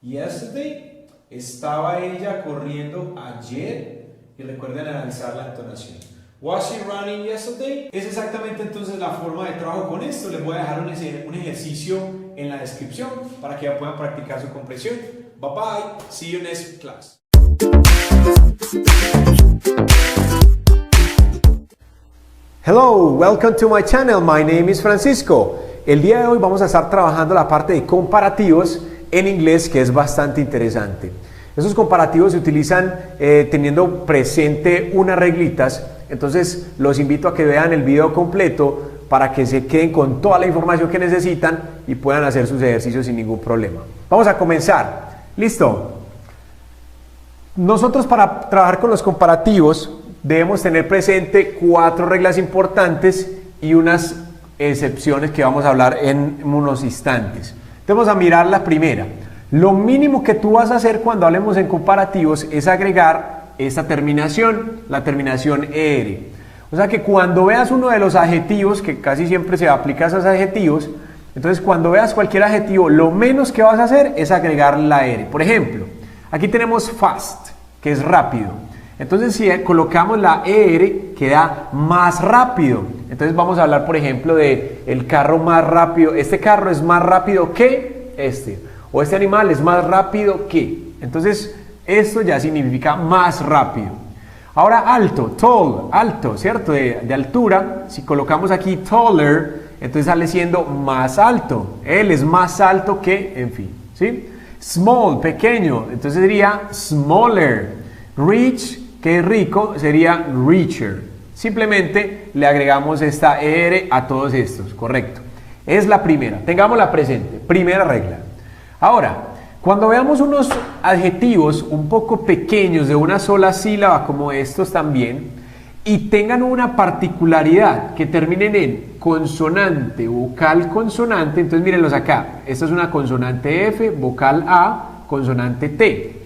yesterday? ¿Estaba ella corriendo ayer? Y recuerden analizar la entonación. Was she running yesterday? Es exactamente entonces la forma de trabajo con esto. Les voy a dejar un ejercicio en la descripción para que ya puedan practicar su comprensión. Bye bye. See you next class. Hello, welcome to my channel. My name is Francisco. El día de hoy vamos a estar trabajando la parte de comparativos en inglés, que es bastante interesante. Esos comparativos se utilizan teniendo presente unas reglitas. Entonces los invito a que vean el video completo para que se queden con toda la información que necesitan y puedan hacer sus ejercicios sin ningún problema. Vamos a comenzar. ¿Listo? Nosotros, para trabajar con los comparativos, debemos tener presente 4 reglas importantes y unas excepciones que vamos a hablar en unos instantes. Entonces vamos a mirar la primera. Lo mínimo que tú vas a hacer cuando hablemos en comparativos es agregar esta terminación, la terminación ER. O sea que cuando veas uno de los adjetivos, que casi siempre se aplica a esos adjetivos, entonces cuando veas cualquier adjetivo, lo menos que vas a hacer es agregar la ER. Por ejemplo, aquí tenemos fast, que es rápido. Entonces si colocamos la ER, queda más rápido. Entonces vamos a hablar, por ejemplo, de el carro más rápido. Este carro es más rápido que este. O este animal es más rápido que. Entonces esto ya significa más rápido. Ahora alto, tall, alto, ¿cierto? De altura. Si colocamos aquí taller, entonces sale siendo más alto. Él es más alto que, en fin, ¿sí? Small, pequeño, entonces sería smaller. Rich, que es rico, sería richer. Simplemente le agregamos esta ER a todos estos, correcto. Es la primera, tengámosla presente, primera regla. Ahora, cuando veamos unos adjetivos un poco pequeños de una sola sílaba, como estos también, y tengan una particularidad que terminen en consonante, vocal, consonante, entonces mírenlos acá. Esta es una consonante F, vocal A, consonante T.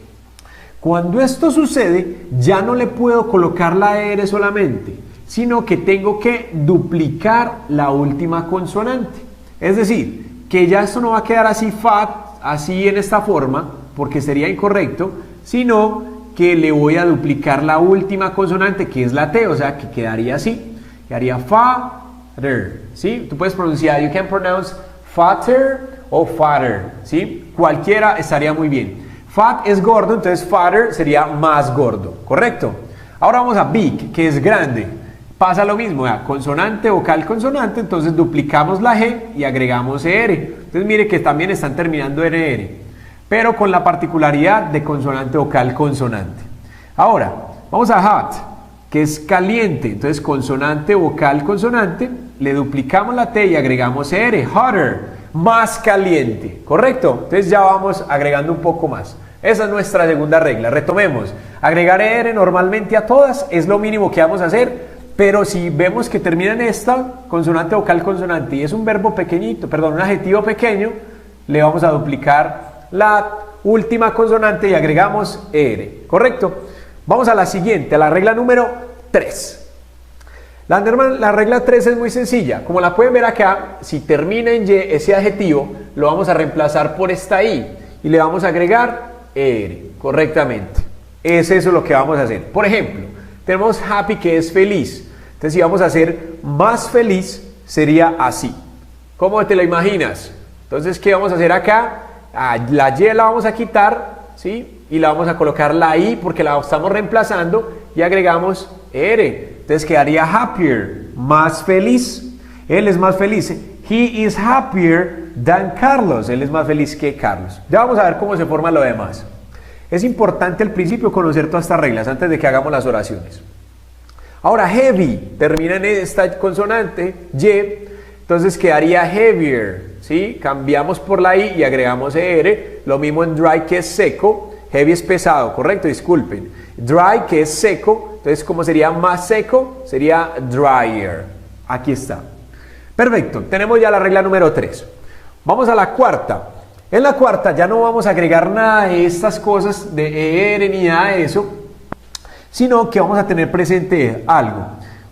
Cuando esto sucede, ya no le puedo colocar la ER solamente, sino que tengo que duplicar la última consonante. Es decir, que ya esto no va a quedar así fat, así en esta forma, porque sería incorrecto, sino que le voy a duplicar la última consonante, que es la T, o sea, que quedaría así. Quedaría father, ¿sí? Tú puedes pronunciar, you can pronounce fatter o fatter, ¿sí? Cualquiera estaría muy bien. Fat es gordo, entonces fatter sería más gordo, ¿correcto? Ahora vamos a big, que es grande. Pasa lo mismo, consonante, vocal, consonante, entonces duplicamos la G y agregamos ER. Entonces mire que también están terminando en ER, pero con la particularidad de consonante, vocal, consonante. Ahora, vamos a hot, que es caliente, entonces consonante, vocal, consonante, le duplicamos la T y agregamos ER, hotter. Más caliente, ¿correcto? Entonces ya vamos agregando un poco más. Esa es nuestra segunda regla. Retomemos. Agregar ER normalmente a todas es lo mínimo que vamos a hacer Pero si vemos que termina en esta, consonante, vocal, consonante, y es un verbo pequeñito, perdón, un adjetivo pequeño, le vamos a duplicar la última consonante y agregamos ER, ¿correcto? Vamos a la siguiente, a la regla número 3. La regla 3 es muy sencilla. Como la pueden ver acá, si termina en Y ese adjetivo, lo vamos a reemplazar por esta I y le vamos a agregar ER, correctamente. Es eso lo que vamos a hacer. Por ejemplo, tenemos happy, que es feliz. Entonces, si vamos a hacer más feliz, sería así. ¿Cómo te lo imaginas? Entonces, ¿qué vamos a hacer acá? La Y la vamos a quitar, ¿sí? Y la vamos a colocar la I porque la estamos reemplazando y agregamos ER. Entonces quedaría happier, más feliz. Él es más feliz. He is happier than Carlos. Él es más feliz que Carlos. Ya vamos a ver cómo se forma lo demás. Es importante al principio conocer todas estas reglas antes de que hagamos las oraciones. Ahora, heavy termina en esta consonante Y, entonces quedaría heavier, ¿sí? Cambiamos por la I y agregamos ER. Lo mismo en dry, que es seco. Heavy es pesado, correcto, disculpen. Dry, que es seco, entonces ¿cómo sería más seco? Sería drier. Aquí está. Perfecto, tenemos ya la regla número 3. Vamos a la cuarta. En la cuarta ya no vamos a agregar nada de estas cosas de ER ni nada de eso, sino que vamos a tener presente algo.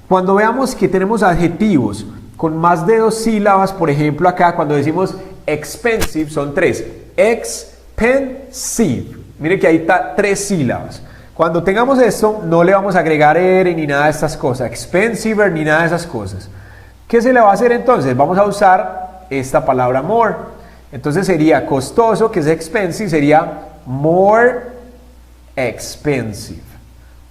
Cuando veamos que tenemos adjetivos con más de 2 sílabas, por ejemplo acá cuando decimos expensive son 3. Expensive. Mire que ahí está 3 sílabas. Cuando tengamos esto, no le vamos a agregar ER ni nada de estas cosas, expensive ni nada de esas cosas. ¿Qué se le va a hacer entonces? Vamos a usar esta palabra more. Entonces sería costoso, que es expensive, sería more expensive.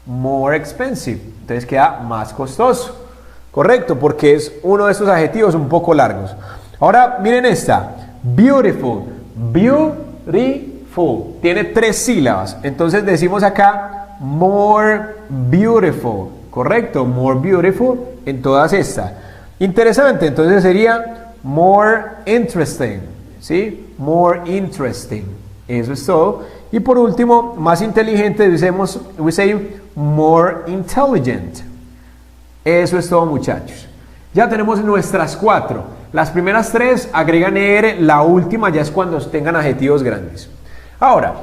More expensive. Entonces queda más costoso. Correcto, porque es uno de estos adjetivos un poco largos. Ahora miren esta. Beautiful. Beautiful. Tiene 3 sílabas. Entonces decimos acá more beautiful. Correcto, more beautiful en todas estas. Interesante, entonces sería more interesting. ¿Sí? More interesting. Eso es todo. Y por último, más inteligente, decimos, we say more intelligent. Eso es todo, muchachos. Ya tenemos nuestras 4. Las primeras 3 agregan ER, la última ya es cuando tengan adjetivos grandes. Ahora,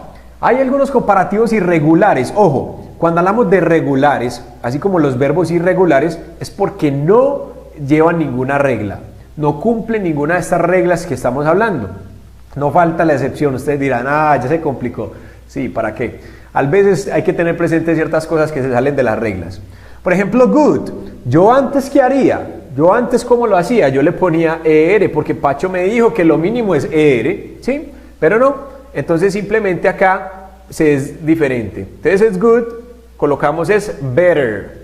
hay algunos comparativos irregulares. Ojo, cuando hablamos de regulares, así como los verbos irregulares, es porque no llevan ninguna regla. No cumplen ninguna de estas reglas que estamos hablando. No falta la excepción. Ustedes dirán, ya se complicó. Sí, ¿para qué? A veces hay que tener presente ciertas cosas que se salen de las reglas. Por ejemplo, good. Yo antes, ¿qué haría? Yo antes, ¿cómo lo hacía? Yo le ponía ER, porque Pacho me dijo que lo mínimo es ER, ¿sí? Pero no. Entonces simplemente acá es diferente. Entonces es good, colocamos es better.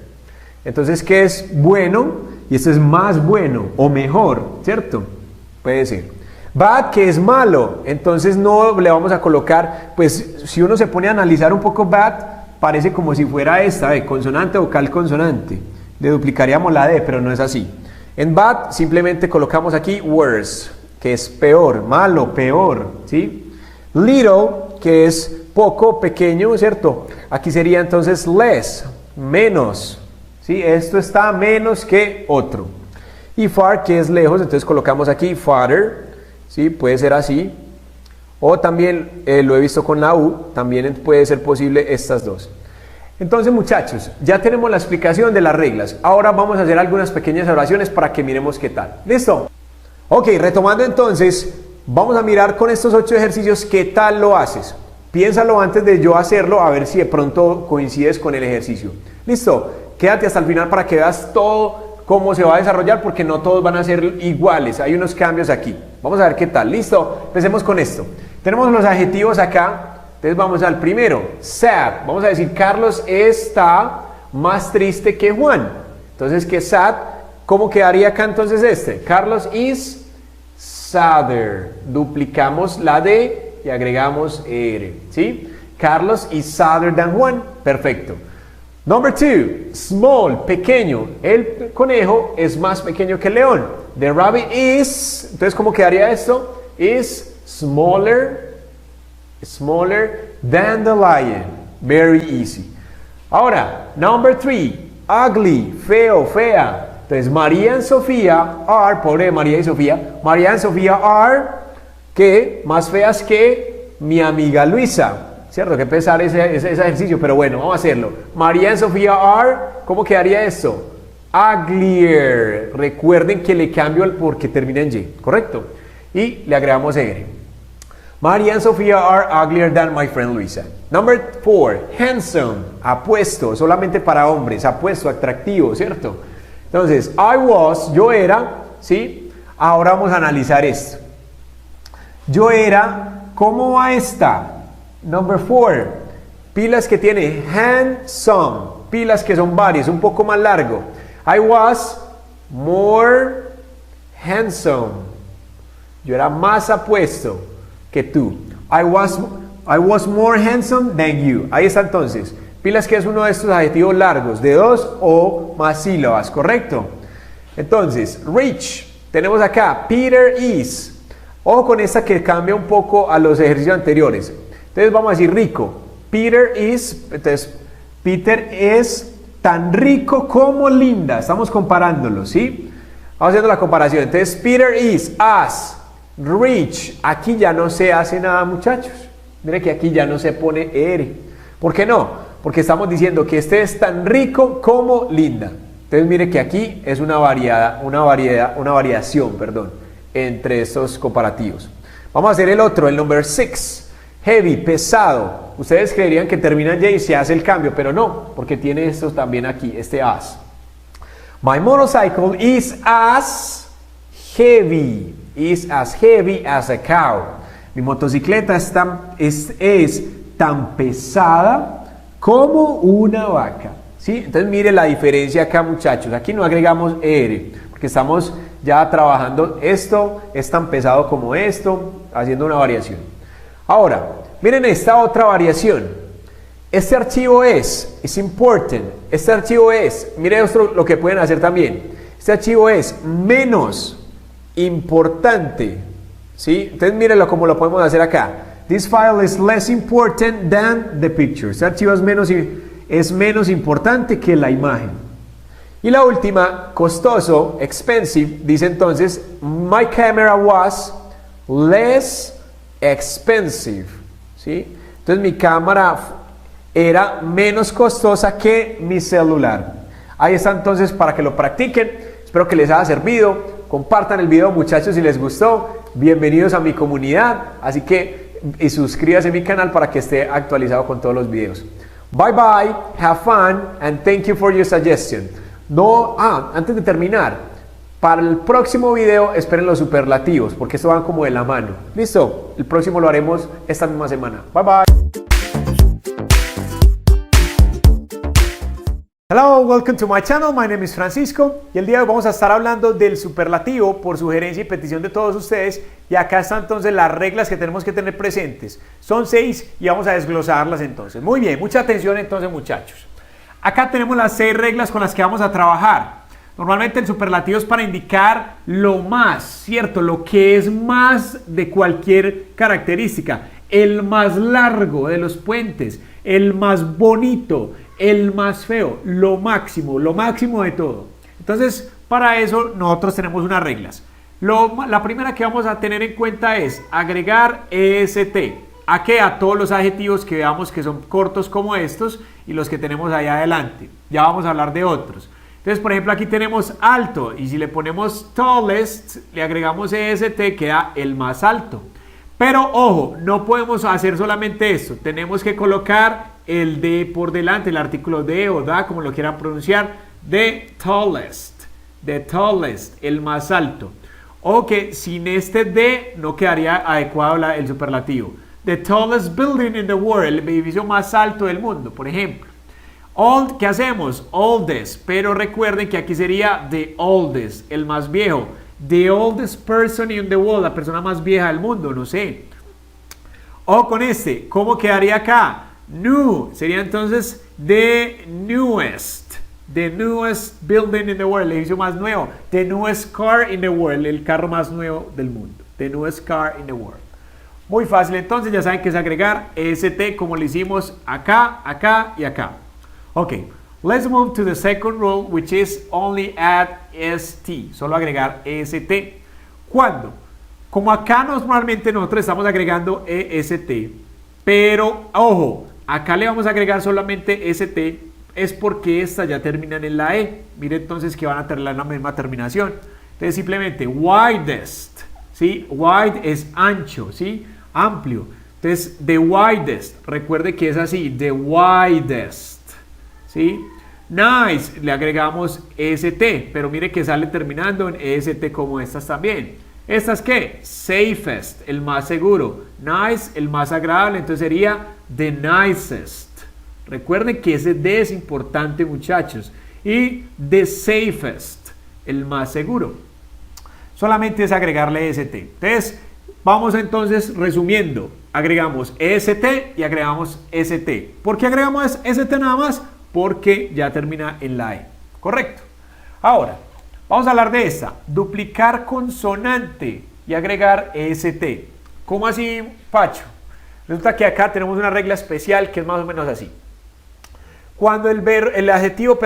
Entonces, ¿qué es bueno? Y esto es más bueno o mejor, ¿cierto? Puede ser. Bad, que es malo. Entonces no le vamos a colocar, pues si uno se pone a analizar un poco bad, parece como si fuera esta, consonante, vocal, consonante. Le duplicaríamos la D, pero no es así. En bad simplemente colocamos aquí worse, que es peor, malo, peor, ¿sí? Little, que es poco, pequeño, ¿cierto? Aquí sería entonces less, menos, ¿sí? Esto está menos que otro. Y far, que es lejos, entonces colocamos aquí farther, ¿sí? Puede ser así. O también lo he visto con la U, también puede ser posible estas dos. Entonces, muchachos, ya tenemos la explicación de las reglas. Ahora vamos a hacer algunas pequeñas oraciones para que miremos qué tal. ¿Listo? Ok, retomando entonces, vamos a mirar con estos 8 ejercicios qué tal lo haces. Piénsalo antes de yo hacerlo, a ver si de pronto coincides con el ejercicio. ¿Listo? Quédate hasta el final para que veas todo cómo se va a desarrollar, porque no todos van a ser iguales. Hay unos cambios aquí. Vamos a ver qué tal. ¿Listo? Empecemos con esto. Tenemos los adjetivos acá. Entonces vamos al primero. Sad. Vamos a decir, Carlos está más triste que Juan. Entonces, ¿qué sad? ¿Cómo quedaría acá entonces este? Carlos is sadder. Duplicamos la D y agregamos ER, ¿sí? Carlos is sadder than Juan. Perfecto. Number 2, small, pequeño. El conejo es más pequeño que el león. The rabbit is, entonces ¿cómo quedaría esto? Is smaller than the lion. Very easy. Ahora, number 3, ugly, feo, fea. Entonces, María y Sofía are, pobre María y Sofía are, ¿qué? Más feas que mi amiga Luisa. ¿Cierto? Que pesar ese ejercicio, pero bueno, vamos a hacerlo. María y Sofía are, ¿cómo quedaría esto? Uglier. Recuerden que le cambio el porque termina en Y, ¿correcto? Y le agregamos R. María and Sofía are uglier than my friend Luisa. Number 4, handsome, apuesto, solamente para hombres, apuesto, atractivo, ¿cierto? Entonces, I was, yo era, ¿sí? Ahora vamos a analizar esto. Yo era, ¿cómo va esta? Number 4, pilas que tiene handsome, pilas que son varias, un poco más largo. I was more handsome. Yo era más apuesto que tú. I was more handsome than you. Ahí está entonces. Pilas que es uno de estos adjetivos largos, de 2 o más sílabas, ¿correcto? Entonces, rich. Tenemos acá, Peter is. Ojo con esta que cambia un poco a los ejercicios anteriores. Entonces vamos a decir rico. Peter is, entonces, Peter es tan rico como linda. Estamos comparándolo, ¿sí? Vamos haciendo la comparación. Entonces, Peter is as rich. Aquí ya no se hace nada, muchachos. Mire que aquí ya no se pone R. ¿Por qué no? Porque estamos diciendo que este es tan rico como linda. Entonces, mire que aquí es una variación, entre estos comparativos. Vamos a hacer el otro, el number 6. Heavy, pesado. Ustedes creerían que termina en Y y se hace el cambio, pero no, porque tiene esto también aquí, este as. My motorcycle is as heavy. Is as heavy as a cow. Mi motocicleta es tan pesada como una vaca. ¿Sí? Entonces mire la diferencia acá, muchachos. Aquí no agregamos R, porque estamos ya trabajando esto, es tan pesado como esto, haciendo una variación. Ahora, miren esta otra variación. Este archivo es important. Este archivo es, mire esto lo que pueden hacer también. Este archivo es menos importante, ¿sí? Entonces mírenlo como lo podemos hacer acá. This file is less important than the picture. Este archivo es menos importante que la imagen. Y la última, costoso, expensive, dice entonces, my camera was less expensive, ¿sí? Entonces mi cámara era menos costosa que mi celular. Ahí está entonces para que lo practiquen. Espero que les haya servido. Compartan el video, muchachos, si les gustó. Bienvenidos a mi comunidad. Así que suscríbase a mi canal para que esté actualizado con todos los videos. Bye bye, have fun, and thank you for your suggestion. Antes de terminar, para el próximo video esperen los superlativos, porque esto van como de la mano. ¿Listo? El próximo lo haremos esta misma semana. Bye bye. Hello, welcome to my channel. My name is Francisco y el día de hoy vamos a estar hablando del superlativo por sugerencia y petición de todos ustedes. Y acá están entonces las reglas que tenemos que tener presentes. Son 6 y vamos a desglosarlas entonces. Muy bien, mucha atención entonces, muchachos. Acá tenemos las 6 reglas con las que vamos a trabajar. Normalmente el superlativo es para indicar lo más, ¿cierto? Lo que es más de cualquier característica. El más largo de los puentes, el más bonito, el más feo, lo máximo de todo. Entonces, para eso nosotros tenemos unas reglas. La primera que vamos a tener en cuenta es agregar EST. ¿A qué? A todos los adjetivos que veamos que son cortos como estos y los que tenemos ahí adelante. Ya vamos a hablar de otros. Entonces, por ejemplo, aquí tenemos alto y si le ponemos tallest, le agregamos EST, queda el más alto. Pero ojo, no podemos hacer solamente esto. Tenemos que colocar el de por delante, el artículo de o da, como lo quieran pronunciar, the tallest, el más alto. O que sin este de no quedaría adecuado el superlativo. The tallest building in the world, el edificio más alto del mundo, por ejemplo. Old, ¿qué hacemos? Oldest, pero recuerden que aquí sería the oldest, el más viejo. The oldest person in the world, la persona más vieja del mundo, no sé. O con este, ¿cómo quedaría acá? New, sería entonces the newest building in the world, el edificio más nuevo. The newest car in the world, el carro más nuevo del mundo. The newest car in the world. Muy fácil, entonces ya saben que es agregar EST como lo hicimos acá, acá y acá. Ok, Let's move to the second rule, which is only add st. Solo agregar est. ¿Cuándo? Como acá normalmente nosotros estamos agregando est, pero, ojo, acá le vamos a agregar solamente st, es porque estas ya terminan en la e. Mire entonces que van a tener la misma terminación. Entonces simplemente widest, ¿sí? Wide es ancho, ¿sí? Amplio. Entonces the widest, recuerde que es así, the widest, ¿sí? Nice, le agregamos est, pero mire que sale terminando en est como estas también. ¿Estas qué? Safest, el más seguro. Nice, el más agradable, entonces sería the nicest. Recuerden que ese D es importante, muchachos. Y the safest, el más seguro. Solamente es agregarle est. Entonces, vamos entonces resumiendo. Agregamos est y agregamos st. ¿Por qué agregamos st nada más? Porque ya termina en la e. Correcto. Ahora, vamos a hablar de esta. Duplicar consonante y agregar est. ¿Cómo así, Pacho? Resulta que acá tenemos una regla especial que es más o menos así. Cuando el adjetivo,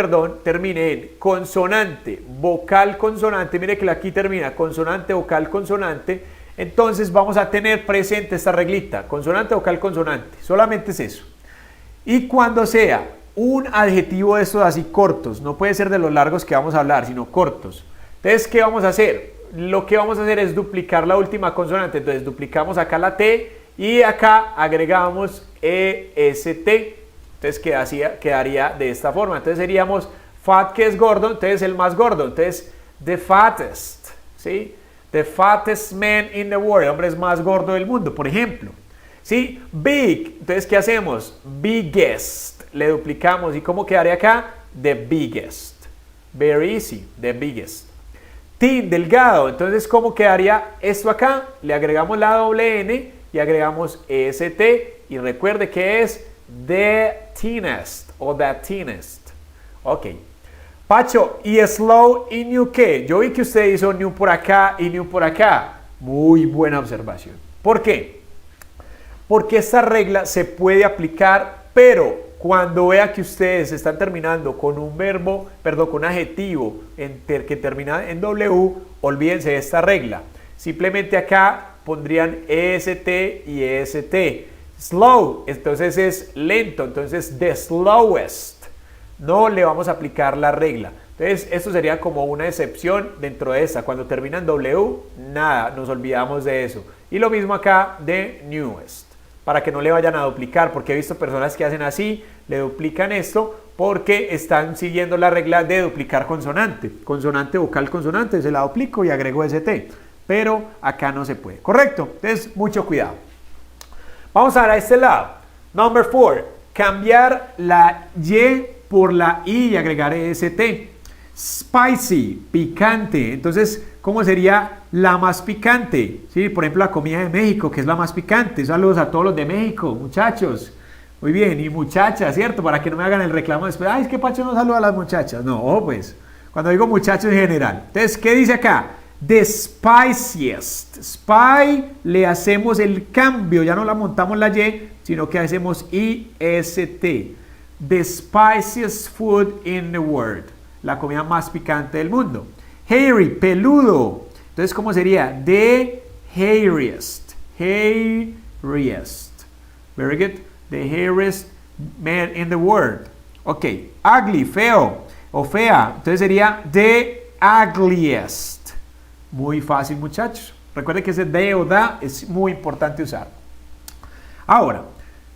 termine en consonante, vocal, consonante, mire que aquí termina consonante, vocal, consonante, entonces vamos a tener presente esta reglita, consonante, vocal, consonante, solamente es eso. Y cuando sea un adjetivo de estos así cortos, no puede ser de los largos que vamos a hablar, sino cortos. Entonces, ¿qué vamos a hacer? Lo que vamos a hacer es duplicar la última consonante, entonces duplicamos acá la T y acá agregamos EST. Entonces quedaría de esta forma. Entonces seríamos fat, que es gordo, entonces el más gordo. Entonces, the fattest, ¿sí? The fattest man in the world, el hombre es más gordo del mundo, por ejemplo. ¿Sí? Big, entonces ¿qué hacemos? Biggest, le duplicamos. ¿Y cómo quedaría acá? The biggest. Very easy, the biggest. Thin, delgado, entonces ¿cómo quedaría esto acá? Le agregamos la doble N y agregamos EST. Y recuerde que es the thinnest o the thinnest. Ok. Pacho, ¿y slow y new qué? Yo vi que usted hizo new por acá y new por acá. Muy buena observación. ¿Por qué? Porque esta regla se puede aplicar, pero cuando vea que ustedes están terminando con un verbo, con un adjetivo que termina en W, olvídense de esta regla. Simplemente acá pondrían EST y EST. Slow, entonces es lento, entonces the slowest. No le vamos a aplicar la regla. Entonces esto sería como una excepción dentro de esta. Cuando termina en W, nada, nos olvidamos de eso. Y lo mismo acá de newest, para que no le vayan a duplicar, porque he visto personas que hacen así, le duplican esto porque están siguiendo la regla de duplicar consonante. Consonante, vocal, consonante, se la duplico y agrego ST. Pero acá no se puede. ¿Correcto? Entonces, mucho cuidado. Vamos a ver a este lado. Number 4. Cambiar la Y por la I y agregar EST. Spicy, picante. Entonces, ¿cómo sería la más picante? ¿Sí? Por ejemplo, la comida de México, que es la más picante. Saludos a todos los de México, muchachos. Muy bien, y muchachas, ¿cierto? Para que no me hagan el reclamo después. Ay, es que Pacho no saluda a las muchachas. No, pues, cuando digo muchachos en general. Entonces, ¿qué dice acá? The spiciest. Spy, le hacemos el cambio, ya no la montamos la Y, sino que hacemos IST. The spiciest food in the world. La comida más picante del mundo. Hairy, peludo. Entonces, ¿cómo sería? The hairiest. Hairiest. Very good. The hairiest man in the world. Ok. Ugly, feo o fea. Entonces sería the ugliest. Muy fácil, muchachos. Recuerden que ese de o da es muy importante usar. Ahora,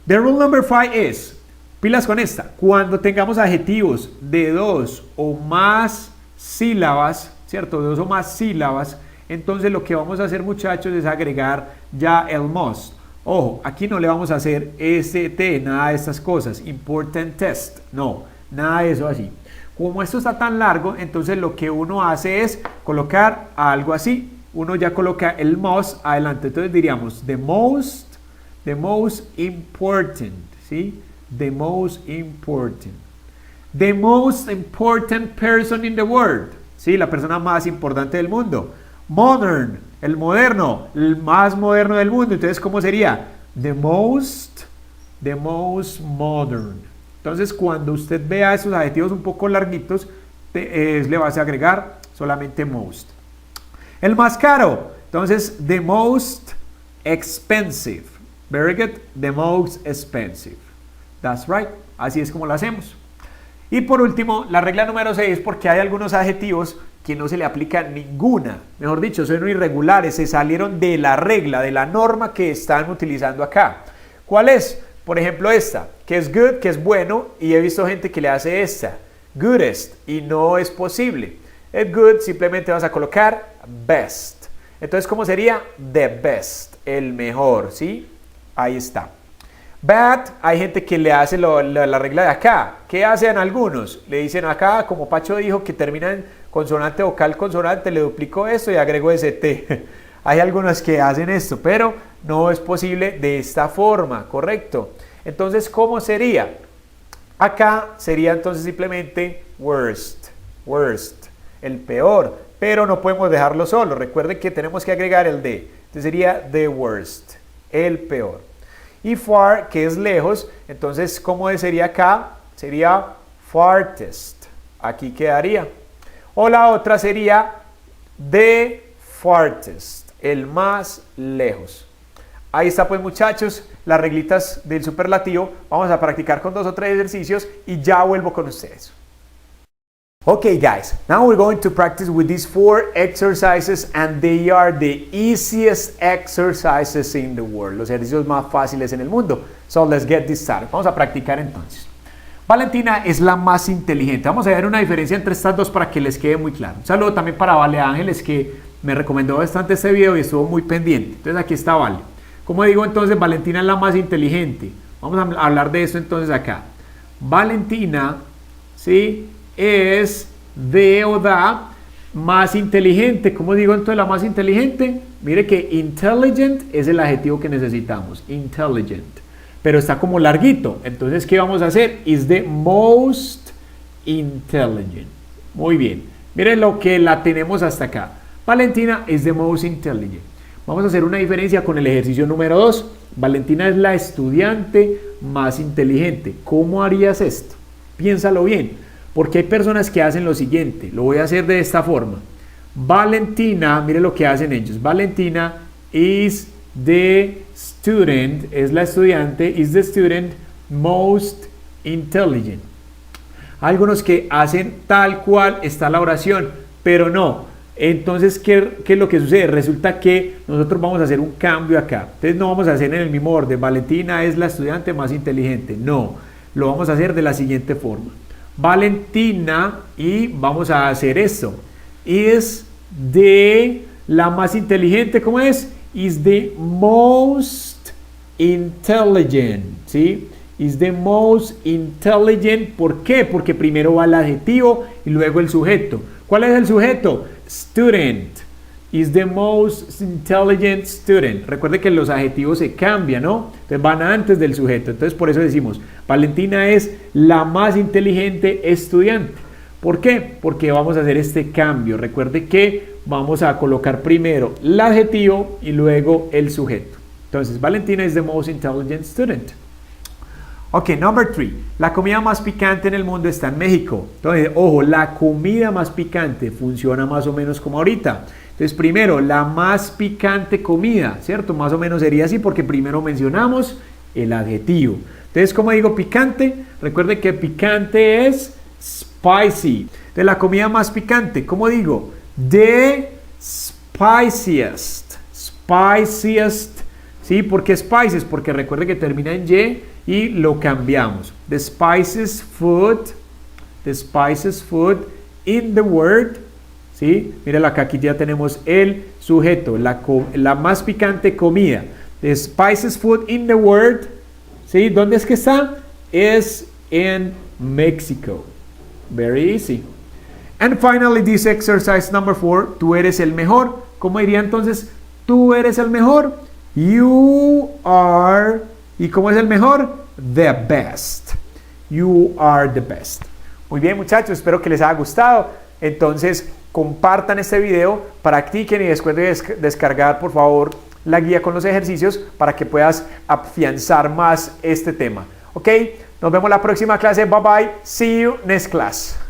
the rule number 5 es, pilas con esta, cuando tengamos adjetivos de 2 o más sílabas, ¿cierto? De 2 o más sílabas, entonces lo que vamos a hacer, muchachos, es agregar ya el must. Ojo, aquí no le vamos a hacer ST, nada de estas cosas. Important test, no, nada de eso así. Como esto está tan largo, entonces lo que uno hace es colocar algo así. Uno ya coloca el most adelante. Entonces diríamos the most important, ¿sí? The most important. The most important person in the world, ¿sí? La persona más importante del mundo. Modern, el moderno, el más moderno del mundo. Entonces, ¿cómo sería? The most modern. Entonces, cuando usted vea esos adjetivos un poco larguitos, le vas a agregar solamente most. El más caro, entonces, the most expensive. Very good, the most expensive. That's right, así es como lo hacemos. Y por último, la regla número 6, porque hay algunos adjetivos que no se le aplica ninguna, mejor dicho, son irregulares, se salieron de la regla, de la norma que están utilizando acá. ¿Cuál es? Por ejemplo esta, que es good, que es bueno, y he visto gente que le hace esta, goodest, y no es posible. El good simplemente vas a colocar best. Entonces, ¿cómo sería? The best, el mejor, ¿sí? Ahí está. Bad, hay gente que le hace la regla de acá. ¿Qué hacen algunos? Le dicen acá, como Pacho dijo, que termina en consonante, vocal, consonante, le duplico esto y agrego ese T. Hay algunos que hacen esto, pero no es posible de esta forma, ¿correcto? Entonces, ¿cómo sería? Acá sería entonces simplemente worst, worst, el peor, pero no podemos dejarlo solo. Recuerden que tenemos que agregar el de. Entonces sería the worst, el peor. Y far, que es lejos, entonces, ¿cómo sería acá? Sería farthest. Aquí quedaría. O la otra sería the farthest, el más lejos. Ahí está pues muchachos, las reglitas del superlativo. Vamos a practicar con 2 o 3 ejercicios y ya vuelvo con ustedes. Okay guys, now we're going to practice with these 4 exercises and they are the easiest exercises in the world. Los ejercicios más fáciles en el mundo. So let's get this started. Vamos a practicar entonces. Valentina es la más inteligente. Vamos a ver una diferencia entre estas dos para que les quede muy claro. Un saludo también para Vale Ángeles que me recomendó bastante este video y estuvo muy pendiente. Entonces aquí está Vale. Como digo entonces, Valentina es la más inteligente. Vamos a hablar de eso entonces acá. Valentina, ¿sí? Es de o da más inteligente. ¿Cómo digo entonces la más inteligente? Mire que intelligent es el adjetivo que necesitamos. Intelligent. Pero está como larguito. Entonces, ¿qué vamos a hacer? Is the most intelligent. Muy bien. Miren lo que la tenemos hasta acá. Valentina is the most intelligent. Vamos a hacer una diferencia con el ejercicio número 2. Valentina es la estudiante más inteligente. ¿Cómo harías esto? Piénsalo bien. Porque hay personas que hacen lo siguiente, lo voy a hacer de esta forma. Valentina, mire lo que hacen ellos. Valentina is the student, es la estudiante, is the student most intelligent. Algunos que hacen tal cual está la oración, pero no. Entonces, ¿qué es lo que sucede? Resulta que nosotros vamos a hacer un cambio acá. Entonces no vamos a hacer en el mismo orden. Valentina es la estudiante más inteligente. No, lo vamos a hacer de la siguiente forma. Valentina, y vamos a hacer esto, is de la más inteligente, ¿cómo es? Is the most intelligent, ¿sí? Is the most intelligent, ¿por qué? Porque primero va el adjetivo y luego el sujeto. ¿Cuál es el sujeto? Student. Is the most intelligent student. Recuerde que los adjetivos se cambian, ¿no? Entonces van antes del sujeto. Entonces por eso decimos, Valentina es la más inteligente estudiante. ¿Por qué? Porque vamos a hacer este cambio. Recuerde que vamos a colocar primero el adjetivo y luego el sujeto. Entonces, Valentina is the most intelligent student. Ok, number 3. La comida más picante en el mundo está en México. Entonces, ojo, la comida más picante funciona más o menos como ahorita. Entonces, primero, la más picante comida, ¿cierto? Más o menos sería así porque primero mencionamos el adjetivo. Entonces, ¿cómo digo picante? Recuerde que picante es spicy. De la comida más picante, ¿cómo digo? The spiciest. Spiciest. ¿Sí? ¿Por qué spices? Porque recuerde que termina en Y y lo cambiamos. The spiciest food. The spiciest food in the world. ¿Sí? Mírala acá, aquí ya tenemos el sujeto, la más picante comida. The spiciest food in the world. ¿Sí? ¿Dónde es que está? Es en México. Very easy. And finally, this exercise number 4. Tú eres el mejor. ¿Cómo diría entonces? Tú eres el mejor. You are. ¿Y cómo es el mejor? The best. You are the best. Muy bien, muchachos. Espero que les haya gustado. Entonces, compartan este video, practiquen y después de descargar, por favor, la guía con los ejercicios para que puedas afianzar más este tema. ¿Ok? Nos vemos la próxima clase. Bye bye. See you next class.